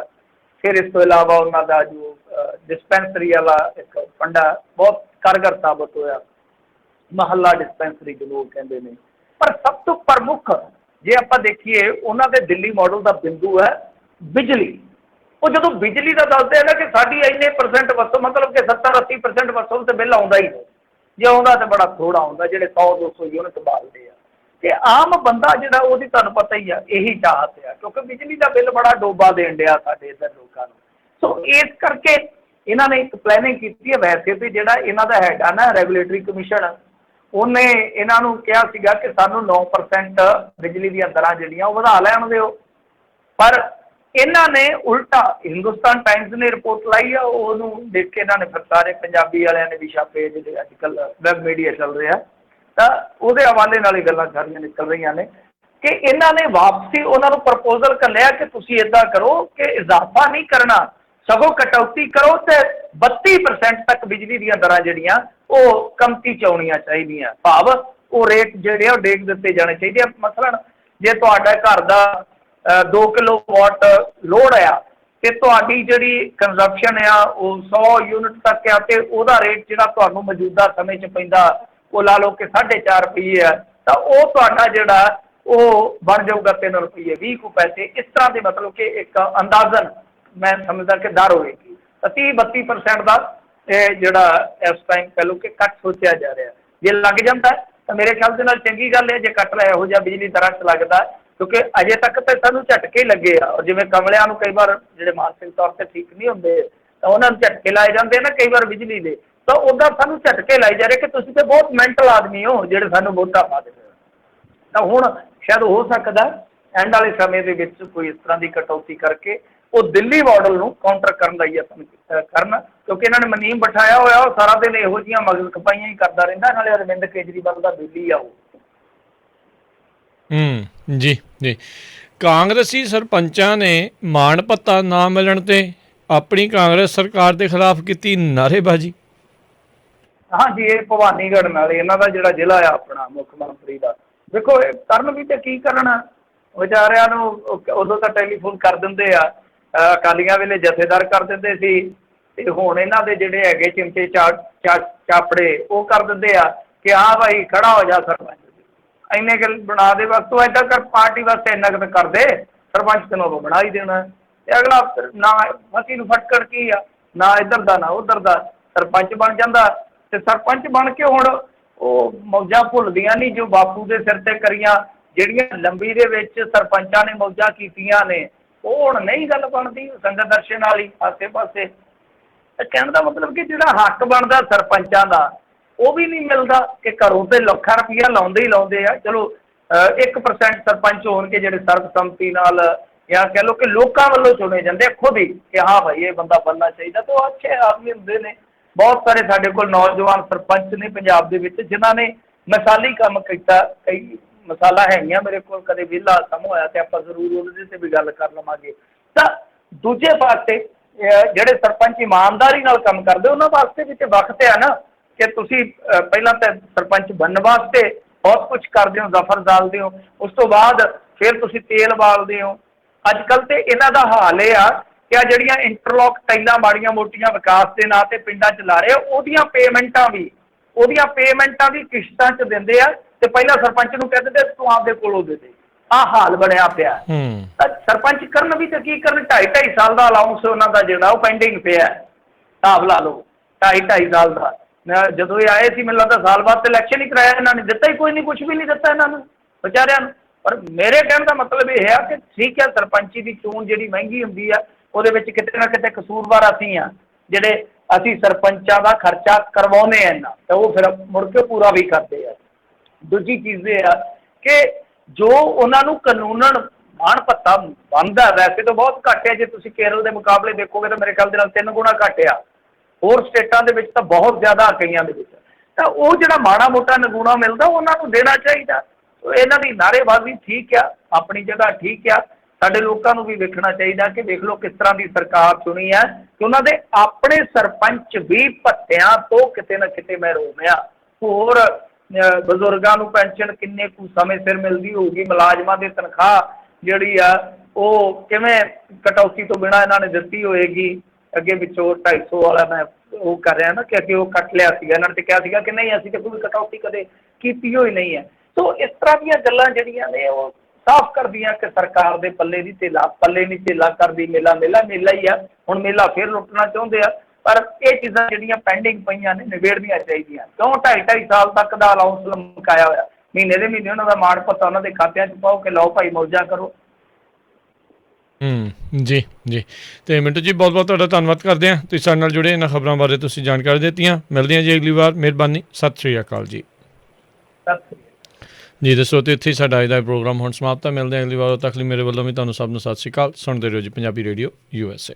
ਫਿਰ ਇਸ ਤੋਂ ਇਲਾਵਾ ਉਹਨਾਂ ਦਾ ਜੋ ਡਿਸਪੈਂਸਰੀ ਵਾਲਾ ਇੱਕ ਫੰਡਾ ਬਹੁਤ ਕਾਰਗਰ ਸਾਬਤ ਹੋਇਆ, ਮਹੱਲਾ ਡਿਸਪੈਂਸਰੀ ਜੋ ਲੋਕ ਕਹਿੰਦੇ ਨੇ। ਪਰ ਸਭ ਤੋਂ ਪ੍ਰਮੁੱਖ ਜੇ ਆਪਾਂ ਦੇਖੀਏ ਉਹਨਾਂ ਦੇ ਦਿੱਲੀ ਮਾਡਲ ਦਾ ਬਿੰਦੂ ਹੈ ਬਿਜਲੀ। ਉਹ ਜਦੋਂ ਬਿਜਲੀ ਦਾ ਦੱਸਦੇ ਆ ਨਾ ਕਿ ਸਾਡੀ ਇੰਨੇ % ਵਸੋਂ, ਮਤਲਬ ਕਿ 70-80% ਵਸੋਂ ਤੇ ਬਿੱਲ ਆਉਂਦਾ ਹੀ ਨਹੀਂ। ਜੇ ਆਉਂਦਾ ਤਾਂ ਬੜਾ ਥੋੜਾ ਆਉਂਦਾ, ਜਿਹੜੇ 100-200 ਯੂਨਿਟ ਬਾਲਦੇ ਆ। ਤੇ ਆਮ ਬੰਦਾ ਜਿਹੜਾ ਉਹਦੀ ਤੁਹਾਨੂੰ ਪਤਾ ਹੀ ਆ, ਇਹੀ ਚਾਹਤ ਆ, ਕਿਉਂਕਿ ਬਿਜਲੀ ਦਾ ਬਿੱਲ ਬੜਾ ਡੋਬਾ ਦੇਣ ਡਿਆ ਸਾਡੇ ਇੱਧਰ ਲੋਕਾਂ ਨੂੰ। ਸੋ ਇਸ ਕਰਕੇ ਇਹਨਾਂ ਨੇ ਇੱਕ ਪਲੈਨਿੰਗ ਕੀਤੀ ਹੈ। ਵੈਸੇ ਤੇ ਜਿਹੜਾ ਇਹਨਾਂ ਦਾ ਹੈਗਾ ਨਾ ਰੈਗੂਲੇਟਰੀ ਕਮਿਸ਼ਨ, ਉਹਨੇ ਇਹਨਾਂ ਨੂੰ ਕਿਹਾ ਸੀਗਾ ਕਿ ਸਾਨੂੰ 9% ਬਿਜਲੀ ਦੀਆਂ ਦਰਾਂ ਜਿਹੜੀਆਂ ਉਹ ਵਧਾ ਲੈਣ ਦਿਓ, ਪਰ ਇਹਨਾਂ ਨੇ ਉਲਟਾ ਹਿੰਦੁਸਤਾਨ ਟਾਈਮਜ਼ ਨੇ ਰਿਪੋਰਟ ਲਾਈ ਆ, ਉਹਨੂੰ ਦੇਖ ਕੇ ਇਹਨਾਂ ਨੇ ਫਿਰ ਸਾਰੇ ਪੰਜਾਬੀ ਵਾਲਿਆਂ ਨੇ ਵੀ ਛਾਪੇ, ਜਿਹੜੇ ਅੱਜ ਕੱਲ੍ਹ ਵੈਬ ਮੀਡੀਆ ਚੱਲ ਰਿਹਾ, ਤਾਂ ਉਹਦੇ ਹਵਾਲੇ ਨਾਲ ਹੀ ਗੱਲਾਂ ਸਾਰੀਆਂ ਨਿਕਲ ਰਹੀਆਂ ਨੇ ਕਿ ਇਹਨਾਂ ਨੇ ਵਾਪਸੀ ਉਹਨਾਂ ਨੂੰ ਪ੍ਰਪੋਜ਼ਲ ਘੱਲਿਆ ਕਿ ਤੁਸੀਂ ਇੱਦਾਂ ਕਰੋ ਕਿ ਇਜ਼ਾਫਾ ਨਹੀਂ ਕਰਨਾ, ਸਗੋਂ ਕਟੌਤੀ ਕਰੋ ਤੇ 32% ਤੱਕ ਬਿਜਲੀ ਦੀਆਂ ਦਰਾਂ ਜਿਹੜੀਆਂ ਉਹ ਕਮਤੀ 'ਚ ਆਉਣੀਆਂ ਚਾਹੀਦੀਆਂ। ਭਾਵ ਉਹ ਰੇਟ ਜਿਹੜੇ ਆ ਉਹ ਡੇਕ ਦਿੱਤੇ ਜਾਣੇ ਚਾਹੀਦੇ ਆ। ਮਸਲਨ ਜੇ ਤੁਹਾਡਾ ਘਰ ਦਾ 2 ਕਿਲੋਵਾਟ ਲੋਡ ਆ ਤੇ ਤੁਹਾਡੀ ਜਿਹੜੀ ਕੰਜ਼ੰਪਸ਼ਨ ਆ ਉਹ 100 ਯੂਨਿਟ ਤੱਕ ਆ, ਤੇ ਉਹਦਾ ਰੇਟ ਜਿਹੜਾ ਤੁਹਾਨੂੰ ਮੌਜੂਦਾ ਸਮੇਂ 'ਚ ਪੈਂਦਾ ਉਹ ਲਾ ਲਓ ਕਿ 4.5 ਰੁਪਏ ਆ, ਤਾਂ ਉਹ ਤੁਹਾਡਾ ਜਿਹੜਾ ਉਹ ਬਣ ਜਾਊਗਾ 3 ਰੁਪਏ 20 ਪੈਸੇ। ਇਸ ਤਰ੍ਹਾਂ ਦੇ ਮਤਲਬ ਕਿ ਇੱਕ ਅੰਦਾਜ਼ਨ ਮੈਂ ਸਮਝਦਾ ਕਿ ਦਰ ਹੋਏਗੀ। 30-32% ਦਾ ਇਹ ਜਿਹੜਾ ਇਸ ਟਾਈਮ ਕਹਿ ਲਓ ਕਿ ਕੱਟ ਸੋਚਿਆ ਜਾ ਰਿਹਾ। ਜੇ ਲੱਗ ਜਾਂਦਾ ਤਾਂ ਮੇਰੇ ਖਿਆਲ ਦੇ ਨਾਲ ਚੰਗੀ ਗੱਲ ਹੈ, ਜੇ ਕੱਟ ਲਿਆ ਇਹੋ ਜਿਹਾ ਬਿਜਲੀ ਦਰਾਂ 'ਚ ਲੱਗਦਾ, ਕਿਉਂਕਿ ਅਜੇ ਤੱਕ ਤਾਂ ਸਾਨੂੰ ਝਟਕੇ ਲੱਗੇ ਆ। ਔਰ ਜਿਵੇਂ ਕਮਲਿਆਂ ਨੂੰ ਕਈ ਵਾਰ ਜਿਹੜੇ ਮਾਨਸਿਕ ਤੌਰ 'ਤੇ ਠੀਕ ਨਹੀਂ ਹੁੰਦੇ ਤਾਂ ਉਹਨਾਂ ਨੂੰ ਝਟਕੇ ਲਾਏ ਜਾਂਦੇ ਨਾ ਕਈ ਵਾਰ ਬਿਜਲੀ ਦੇ, ਤਾਂ ਉੱਦਾਂ ਸਾਨੂੰ ਝਟਕੇ ਲਾਏ ਜਾ ਰਹੇ ਕਿ ਤੁਸੀਂ ਤਾਂ ਬਹੁਤ ਮੈਂਟਲ ਆਦਮੀ ਹੋ ਜਿਹੜੇ ਸਾਨੂੰ ਵੋਟਾਂ ਪਾ ਦਿੰਦੇ ਹੋ। ਤਾਂ ਹੁਣ ਸ਼ਾਇਦ ਹੋ ਸਕਦਾ ਐਂਡ ਵਾਲੇ ਸਮੇਂ ਦੇ ਵਿੱਚ ਕੋਈ ਇਸ ਤਰ੍ਹਾਂ ਦੀ ਕਟੌਤੀ ਕਰਕੇ ਉਹ ਦਿੱਲੀ ਮਾਡਲ ਨੂੰ ਕਾਊਂਟਰ ਕਰਨ ਦਾ ਯਤਨ ਕਰਨ, ਕਿਉਂਕਿ ਇਹਨਾਂ ਨੇ ਮਨੀਮ ਬਿਠਾਇਆ ਹੋਇਆ, ਉਹ ਸਾਰਾ ਦਿਨ ਇਹੋ ਜਿਹੀਆਂ ਮਗਲ ਖਪਾਈਆਂ ਹੀ ਕਰਦਾ ਰਹਿੰਦਾ। ਨਾਲੇ ਅਰਵਿੰਦ ਕੇਜਰੀਵਾਲ ਦਾ ਦਿੱਲੀ ਆ ਉਹ। ਜੀ ਜੀ, ਕਾਂਗਰਸੀ ਸਰਪੰਚਾਂ ਨੇ ਮਾਣ ਭੱਤਾ ਨਾ ਮਿਲਣ ਤੇ ਆਪਣੀ ਕਾਂਗਰਸ ਸਰਕਾਰ ਦੇ ਖਿਲਾਫ ਕੀਤੀ ਨਾਅਰੇਬਾਜ਼ੀ। ਹਾਂਜੀ, ਇਹ ਭਵਾਨੀਗੜ੍ਹ ਨਾਲ ਇਹਨਾਂ ਦਾ ਜਿਹੜਾ ਜ਼ਿਲ੍ਹਾ ਆ ਆਪਣਾ ਮੁੱਖ ਮੰਤਰੀ ਦਾ, ਦੇਖੋ ਇਹ ਕਰਨ ਵੀ ਤੇ ਕੀ ਕਰਨਾ, ਵਿਚਾਰਿਆਂ ਨੂੰ ਉਦੋਂ ਤਾਂ ਟੈਲੀਫੋਨ ਕਰ ਦਿੰਦੇ ਆ, ਅਕਾਲੀਆਂ ਵੇਲੇ ਜਥੇਦਾਰ ਕਰ ਦਿੰਦੇ ਸੀ, ਤੇ ਹੁਣ ਇਹਨਾਂ ਦੇ ਜਿਹੜੇ ਹੈਗੇ ਚਿਮਟੇ ਚਾਪੜੇ ਉਹ ਕਰ ਦਿੰਦੇ ਆ ਕਿ ਹਾਂ ਭਾਈ ਖੜਾ ਹੋ ਜਾ ਸਰਪੰਚ, ਇੰਨੇ ਕੁ ਬਣਾ ਦੇ ਬਸ, ਤੂੰ ਇੱਦਾਂ ਕਰ ਪਾਰਟੀ ਵਾਸਤੇ ਇੰਨਾ ਕੁ ਕਰ ਦੇ, ਸਰਪੰਚ ਤੈਨੂੰ ਉਹ ਬਣਾ ਹੀ ਦੇਣਾ। ਤੇ ਅਗਲਾ ਨਾ ਫਸੀ ਨੂੰ ਫਟਕੜ ਕੀ ਆ, ਨਾ ਇੱਧਰ ਦਾ ਨਾ ਉੱਧਰ ਦਾ, ਸਰਪੰਚ ਬਣ ਜਾਂਦਾ। ਤੇ ਸਰਪੰਚ ਬਣ ਕੇ ਹੁਣ ਉਹ ਮੌਜਾਂ ਭੁੱਲਦੀਆਂ ਨਹੀਂ ਜੋ ਬਾਪੂ ਦੇ ਸਿਰ ਤੇ ਕਰੀਆਂ, ਜਿਹੜੀਆਂ ਲੰਬੀ ਦੇ ਵਿੱਚ ਸਰਪੰਚਾਂ ਨੇ ਮੌਜਾਂ ਕੀਤੀਆਂ ਨੇ, ਉਹ ਹੁਣ ਨਹੀਂ ਗੱਲ ਬਣਦੀ। ਸੰਗਤ ਦਰਸ਼ਨ ਵਾਲੀ ਆਸੇ ਪਾਸੇ, ਕਹਿਣ ਦਾ ਮਤਲਬ ਕਿ ਜਿਹੜਾ ਹੱਕ ਬਣਦਾ ਸਰਪੰਚਾਂ ਦਾ ਉਹ ਵੀ ਨਹੀਂ ਮਿਲਦਾ, ਕਿ ਘਰੋਂ ਤੇ ਲੱਖਾਂ ਰੁਪਈਆ ਲਾਉਂਦੇ ਹੀ ਲਾਉਂਦੇ ਆ। ਚਲੋ 1% ਸਰਪੰਚ ਹੋਣਗੇ ਜਿਹੜੇ ਸਰਬਸੰਮਤੀ ਨਾਲ ਜਾਂ ਕਹਿ ਲਓ ਕਿ ਲੋਕਾਂ ਵੱਲੋਂ ਚੁਣੇ ਜਾਂਦੇ ਖੁਦ ਹੀ ਕਿ ਹਾਂ ਭਾਈ ਇਹ ਬੰਦਾ ਬਣਨਾ ਚਾਹੀਦਾ, ਤਾਂ ਉਹ ਅੱਛੇ ਆਦਮੀ ਹੁੰਦੇ ਨੇ। ਬਹੁਤ ਸਾਰੇ ਸਾਡੇ ਕੋਲ ਨੌਜਵਾਨ ਸਰਪੰਚ ਨੇ ਪੰਜਾਬ ਦੇ ਵਿੱਚ ਜਿਨ੍ਹਾਂ ਨੇ ਮਿਸਾਲੀ ਕੰਮ ਕੀਤਾ। ਕਈ ਮਿਸਾਲਾਂ ਹੈਗੀਆਂ ਮੇਰੇ ਕੋਲ, ਕਦੇ ਵਿਹਲਾ ਸਮਾਂ ਹੋਇਆ ਤੇ ਆਪਾਂ ਜ਼ਰੂਰ ਉਹਦੇ 'ਤੇ ਵੀ ਗੱਲ ਕਰ ਲਵਾਂਗੇ। ਤਾਂ ਦੂਜੇ ਪਾਸੇ ਜਿਹੜੇ ਸਰਪੰਚ ਇਮਾਨਦਾਰੀ ਨਾਲ ਕੰਮ ਕਰਦੇ ਉਹਨਾਂ ਵਾਸਤੇ ਵੀ ਤਾਂ ਵਕਤ ਆ ਨਾ ਕਿ ਤੁਸੀਂ ਪਹਿਲਾਂ ਤਾਂ ਸਰਪੰਚ ਬਣਨ ਵਾਸਤੇ ਬਹੁਤ ਕੁਛ ਕਰਦੇ ਹੋ, ਜ਼ਫਰ ਦਾਲਦੇ ਹੋ, ਉਸ ਤੋਂ ਬਾਅਦ ਫਿਰ ਤੁਸੀਂ ਤੇਲ ਬਾਲਦੇ ਹੋ। ਅੱਜ ਕੱਲ੍ਹ ਤੇ ਇਹਨਾਂ ਦਾ ਹਾਲ ਇਹ ਆ ਕਿ ਆ ਜਿਹੜੀਆਂ ਇੰਟਰਲੋਕ ਟਾਈਲਾਂ ਮਾੜੀਆਂ ਮੋਟੀਆਂ ਵਿਕਾਸ ਦੇ ਨਾਂ 'ਤੇ ਪਿੰਡਾਂ 'ਚ ਲਾ ਰਹੇ, ਉਹਦੀਆਂ ਪੇਮੈਂਟਾਂ ਵੀ ਕਿਸ਼ਤਾਂ 'ਚ ਦਿੰਦੇ ਆ, ਤੇ ਪਹਿਲਾਂ ਸਰਪੰਚ ਨੂੰ ਕਹਿ ਦਿੰਦੇ ਤੂੰ ਆਪਦੇ ਕੋਲੋਂ ਦੇ ਦੇ। ਆਹ ਹਾਲ ਬਣਿਆ ਪਿਆ। ਤਾਂ ਸਰਪੰਚ ਕਰਨ ਵੀ ਤਾਂ ਕੀ ਕਰਨ, 2.5 ਸਾਲ ਦਾ ਅਲਾਊਂਸ ਉਹਨਾਂ ਦਾ ਜਿਹੜਾ ਉਹ ਪੈਂਡਿੰਗ ਪਿਆ, ਹਿਸਾਬ ਲਾ ਲਓ 2.5 ਸਾਲ ਦਾ। ਜਦੋਂ ਇਹ ਆਏ ਸੀ ਮੈਨੂੰ ਲੱਗਦਾ ਸਾਲ ਬਾਅਦ ਤਾਂ ਇਲੈਕਸ਼ਨ ਹੀ ਕਰਾਇਆ ਇਹਨਾਂ ਨੇ, ਦਿੱਤਾ ਹੀ ਕੋਈ ਨਹੀਂ, ਕੁਛ ਵੀ ਨਹੀਂ ਦਿੱਤਾ ਇਹਨਾਂ ਨੂੰ ਵਿਚਾਰਿਆਂ ਨੂੰ। ਪਰ ਮੇਰੇ ਕਹਿਣ ਦਾ ਮਤਲਬ ਇਹ ਹੈ ਕਿ ਠੀਕ ਹੈ ਸਰਪੰਚੀ ਦੀ ਚੋਣ ਜਿਹੜੀ ਮਹਿੰਗੀ ਹੁੰਦੀ ਆ, ਉਹਦੇ ਵਿੱਚ ਕਿਤੇ ਨਾ ਕਿਤੇ ਕਸੂਰਵਾਰ ਅਸੀਂ ਆ ਜਿਹੜੇ ਅਸੀਂ ਸਰਪੰਚਾਂ ਦਾ ਖਰਚਾ ਕਰਵਾਉਂਦੇ ਆ ਇੰਨਾ, ਤਾਂ ਉਹ ਫਿਰ ਮੁੜ ਕੇ ਪੂਰਾ ਵੀ ਕਰਦੇ ਆ। ਦੂਜੀ ਚੀਜ਼ ਇਹ ਆ ਕਿ ਜੋ ਉਹਨਾਂ ਨੂੰ ਕਾਨੂੰਨਨ ਮਾਣ ਭੱਤਾ ਬਣਦਾ, ਵੈਸੇ ਤਾਂ ਬਹੁਤ ਘੱਟ ਹੈ, ਜੇ ਤੁਸੀਂ ਕੇਰਲ ਦੇ ਮੁਕਾਬਲੇ ਦੇਖੋਗੇ ਤਾਂ ਮੇਰੇ ਖਿਆਲ ਦੇ ਨਾਲ 3 ਗੁਣਾ ਘੱਟ ਆ, ਹੋਰ ਸਟੇਟਾਂ ਦੇ ਵਿੱਚ ਤਾਂ ਬਹੁਤ ਜ਼ਿਆਦਾ ਕਈਆਂ ਦੇ ਵਿੱਚ। ਤਾਂ ਉਹ ਜਿਹੜਾ ਮਾੜਾ ਮੋਟਾ ਨਗੂਣਾ ਮਿਲਦਾ ਉਹਨਾਂ ਨੂੰ ਦੇਣਾ ਚਾਹੀਦਾ। ਇਹਨਾਂ ਦੀ ਨਾਅਰੇਬਾਜ਼ੀ ਠੀਕ ਆ, ਆਪਣੀ ਜਗ੍ਹਾ ਠੀਕ ਆ, ਸਾਡੇ ਲੋਕਾਂ ਨੂੰ ਵੀ ਵੇਖਣਾ ਚਾਹੀਦਾ ਕਿ ਦੇਖ ਲਓ ਕਿਸ ਤਰ੍ਹਾਂ ਦੀ ਸਰਕਾਰ ਚੁਣੀ ਹੈ ਕਿ ਉਹਨਾਂ ਦੇ ਆਪਣੇ ਸਰਪੰਚ ਵੀ ਭੱਤਿਆਂ ਤੋਂ ਕਿਤੇ ਨਾ ਕਿਤੇ ਮਹਿਰੂਮ ਆ। ਹੋਰ ਬਜ਼ੁਰਗਾਂ ਨੂੰ ਪੈਨਸ਼ਨ ਕਿੰਨੇ ਕੁ ਸਮੇਂ ਸਿਰ ਮਿਲਦੀ ਹੋਊਗੀ, ਮੁਲਾਜ਼ਮਾਂ ਦੀ ਤਨਖਾਹ ਜਿਹੜੀ ਆ ਉਹ ਕਿਵੇਂ ਕਟੌਤੀ ਤੋਂ ਬਿਨਾਂ ਇਹਨਾਂ ਨੇ ਦਿੱਤੀ ਹੋਏਗੀ। ਅੱਗੇ ਵਿੱਚੋਂ 250 ਵਾਲਾ ਮੈਂ ਉਹ ਕਰ ਰਿਹਾ ਨਾ ਕਿ ਅੱਗੇ ਉਹ ਕੱਟ ਲਿਆ ਸੀਗਾ, ਇਹਨਾਂ ਨੇ ਤੇ ਕਿਹਾ ਸੀਗਾ ਕਿ ਨਹੀਂ ਅਸੀਂ ਤਾਂ ਕੋਈ ਕਟੌਤੀ ਕਦੇ ਕੀਤੀ ਹੋਈ ਨਹੀਂ ਹੈ। ਸੋ ਇਸ ਤਰ੍ਹਾਂ ਦੀਆਂ ਗੱਲਾਂ ਜਿਹੜੀਆਂ ਨੇ ਉਹ ਸਾਫ਼ ਕਰਦੀਆਂ ਕਿ ਸਰਕਾਰ ਦੇ ਪੱਲੇ ਨਹੀਂ ਧੇਲਾ ਕਰਦੀ, ਮੇਲਾ ਹੀ ਆ। ਹੁਣ ਮੇਲਾ ਫਿਰ ਲੁੱਟਣਾ ਚਾਹੁੰਦੇ ਆ, ਪਰ ਇਹ ਚੀਜ਼ਾਂ ਜਿਹੜੀਆਂ ਪੈਂਡਿੰਗ ਪਈਆਂ ਨੇ ਨਿਬੇੜਨੀਆਂ ਚਾਹੀਦੀਆਂ। ਕਿਉਂ 2.5 ਸਾਲ ਤੱਕ ਦਾ ਅਲਾਊਂਸ ਲਮਕਾਇਆ ਹੋਇਆ, ਮਹੀਨੇ ਦੇ ਮਹੀਨੇ ਉਹਨਾਂ ਦਾ ਮਾਣ ਪੱਤਾ ਉਹਨਾਂ ਦੇ ਖਾਤਿਆਂ 'ਚ ਪਾਓ ਕਿ ਲਓ ਭਾਈ ਮੌਜਾਂ ਕਰੋ। ਜੀ ਜੀ। ਅਤੇ ਮਿੰਟੂ ਜੀ ਬਹੁਤ ਬਹੁਤ ਤੁਹਾਡਾ ਧੰਨਵਾਦ ਕਰਦੇ ਹਾਂ, ਤੁਸੀਂ ਸਾਡੇ ਨਾਲ ਜੁੜੇ, ਇਹਨਾਂ ਖਬਰਾਂ ਬਾਰੇ ਤੁਸੀਂ ਜਾਣਕਾਰੀ ਦਿੱਤੀਆਂ। ਮਿਲਦੇ ਹਾਂ ਜੀ ਅਗਲੀ ਵਾਰ। ਮਿਹਰਬਾਨੀ, ਸਤਿ ਸ਼੍ਰੀ ਅਕਾਲ ਜੀ। ਸਤਿ ਸ਼੍ਰੀ ਅਕਾਲ ਜੀ ਦੱਸੋ, ਅਤੇ ਇੱਥੇ ਸਾਡਾ ਅੱਜ ਦਾ ਪ੍ਰੋਗਰਾਮ ਹੁਣ ਸਮਾਪਤ ਹੈ। ਮਿਲਦੇ ਹਾਂ ਅਗਲੀ ਵਾਰ, ਉਦੋਂ ਤੱਕ ਲਈ ਮੇਰੇ ਵੱਲੋਂ ਵੀ ਤੁਹਾਨੂੰ ਸਭ ਨੂੰ ਸਤਿ ਸ਼੍ਰੀ ਅਕਾਲ। ਸੁਣਦੇ ਰਹੋ ਜੀ ਪੰਜਾਬੀ ਰੇਡੀਓ USA।